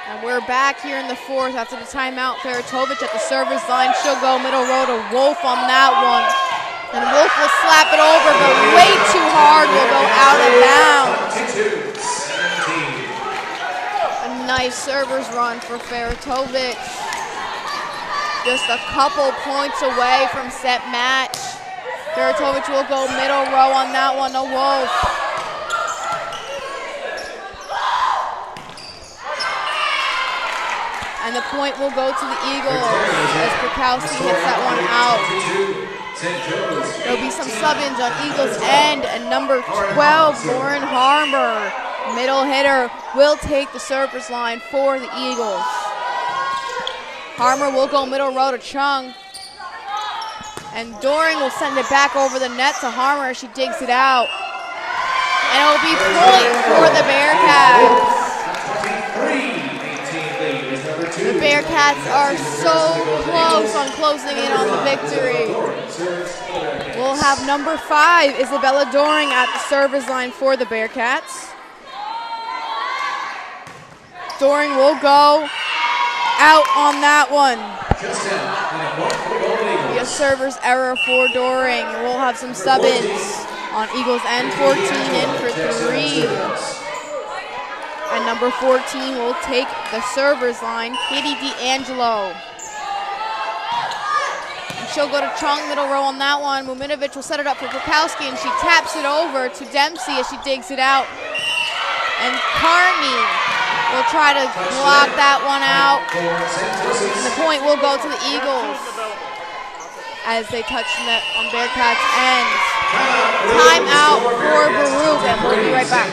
And we're back here in the fourth after the timeout. Feratovic at the server's line. She'll go middle row to Wolf on that one. And Wolf will slap it over, but way too hard, will go out of bounds. A nice server's run for Feratovic. Just a couple points away from set match. Feratovic will go middle row on that one to Wolf. And the point will go to the Eagles as Prokowski hits that one out. There'll be some sub-ins on Eagles' end, and number 12, Lauren Harmer, middle hitter, will take the server's line for the Eagles. Harmer will go middle row to Chung. And Doring will send it back over the net to Harmer as she digs it out. And it will be point for the Bearcats. The Bearcats are so close on closing in on the victory. We'll have number 5, Isabella Doring, at the server's line for the Bearcats. Doring will go out on that one. Be a server's error for Doring. We'll have some sub-ins on Eagles end. 14 in for 3. And number 14 will take the server's line, Katie D'Angelo. And she'll go to Chung, middle row on that one. Muminovic will set it up for Bukowski, and she taps it over to Dempsey as she digs it out. And Carney will try to block that one out. And the point will go to the Eagles as they touch net on Bearcats end. Timeout for Baruch, and we'll be right back.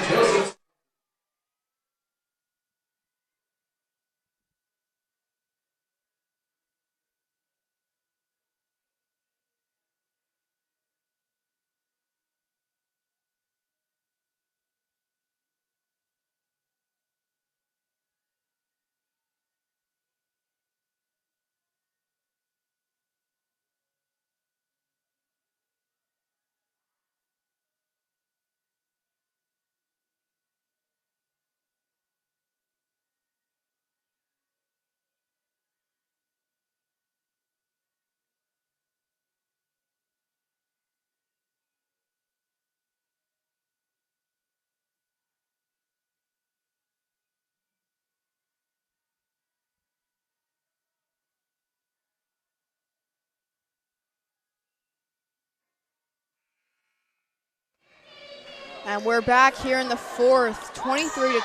And we're back here in the fourth, 23-20.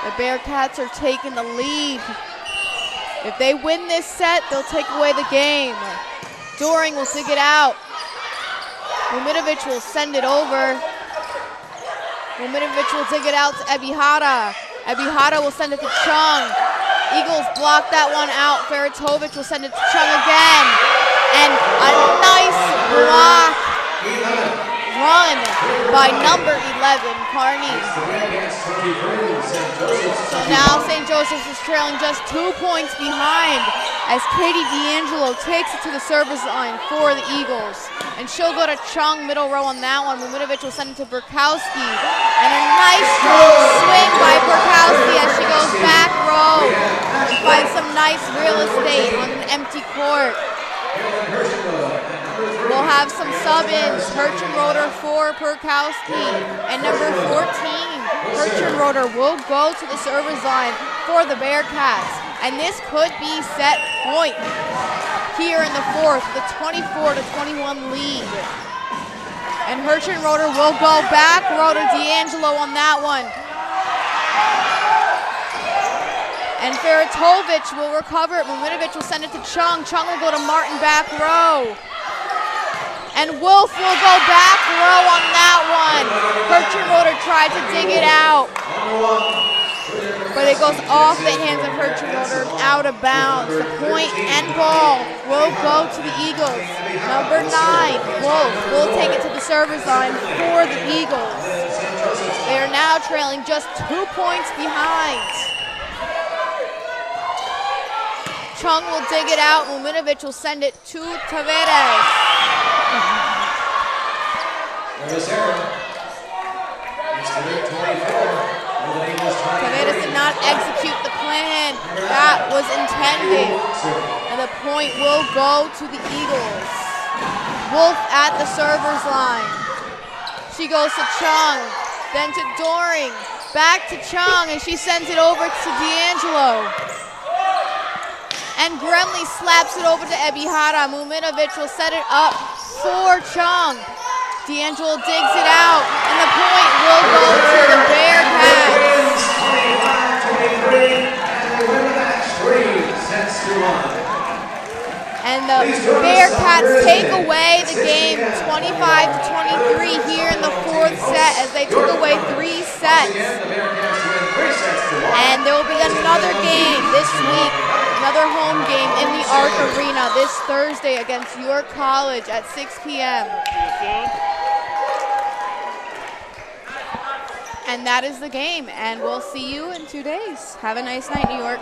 The Bearcats are taking the lead. If they win this set, they'll take away the game. Doring will dig it out. Muminovic will send it over. Muminovic will dig it out to Ebihara. Ebihara will send it to Chung. Eagles block that one out. Feratovic will send it to Chung again. And a nice block run by number 11, Carney. So now St. Joseph's is trailing just 2 points behind as Katie D'Angelo takes it to the service line for the Eagles. And she'll go to Chung, middle row on that one. Muminovic will send it to Burkowski. And a nice strong swing by Burkowski as she goes back row and finds some nice real estate on an empty court. We'll have some sub-ins. Hirschenroder for Burkowski. And number 14, Hirschenroder will go to the service line for the Bearcats. And this could be set point here in the fourth, the 24-21 lead. And Hirschenroder will go back row to D'Angelo on that one. And Feratovic will recover it. Muminovic will send it to Chung. Chung will go to Martin back row. And Wolf will go back row on that one. Hirschenroder tried to dig it out, but it goes off the hands of Hirschenroder and out of bounds. The point and ball will go to the Eagles. Number 9, Wolf will take it to the service line for the Eagles. They are now trailing just 2 points behind. Chung will dig it out. Muminovic will send it to Tavares. Tavares did not execute the plan that was intended. And the point will go to the Eagles. Wolf at the server's line. She goes to Chung, then to Doring, back to Chung, and she sends it over to D'Angelo. And Gremley slaps it over to Ebihara. Muminovic will set it up for Chung. D'Angelo digs it out, and the point will go to the Bearcats. And the Bearcats take away the game 25-23 here in the fourth set as they took away 3 sets. And there will be another game this week, another home game in the Arc Arena this Thursday against York College at 6 p.m. And that is the game, and we'll see you in 2 days. Have a nice night, New York.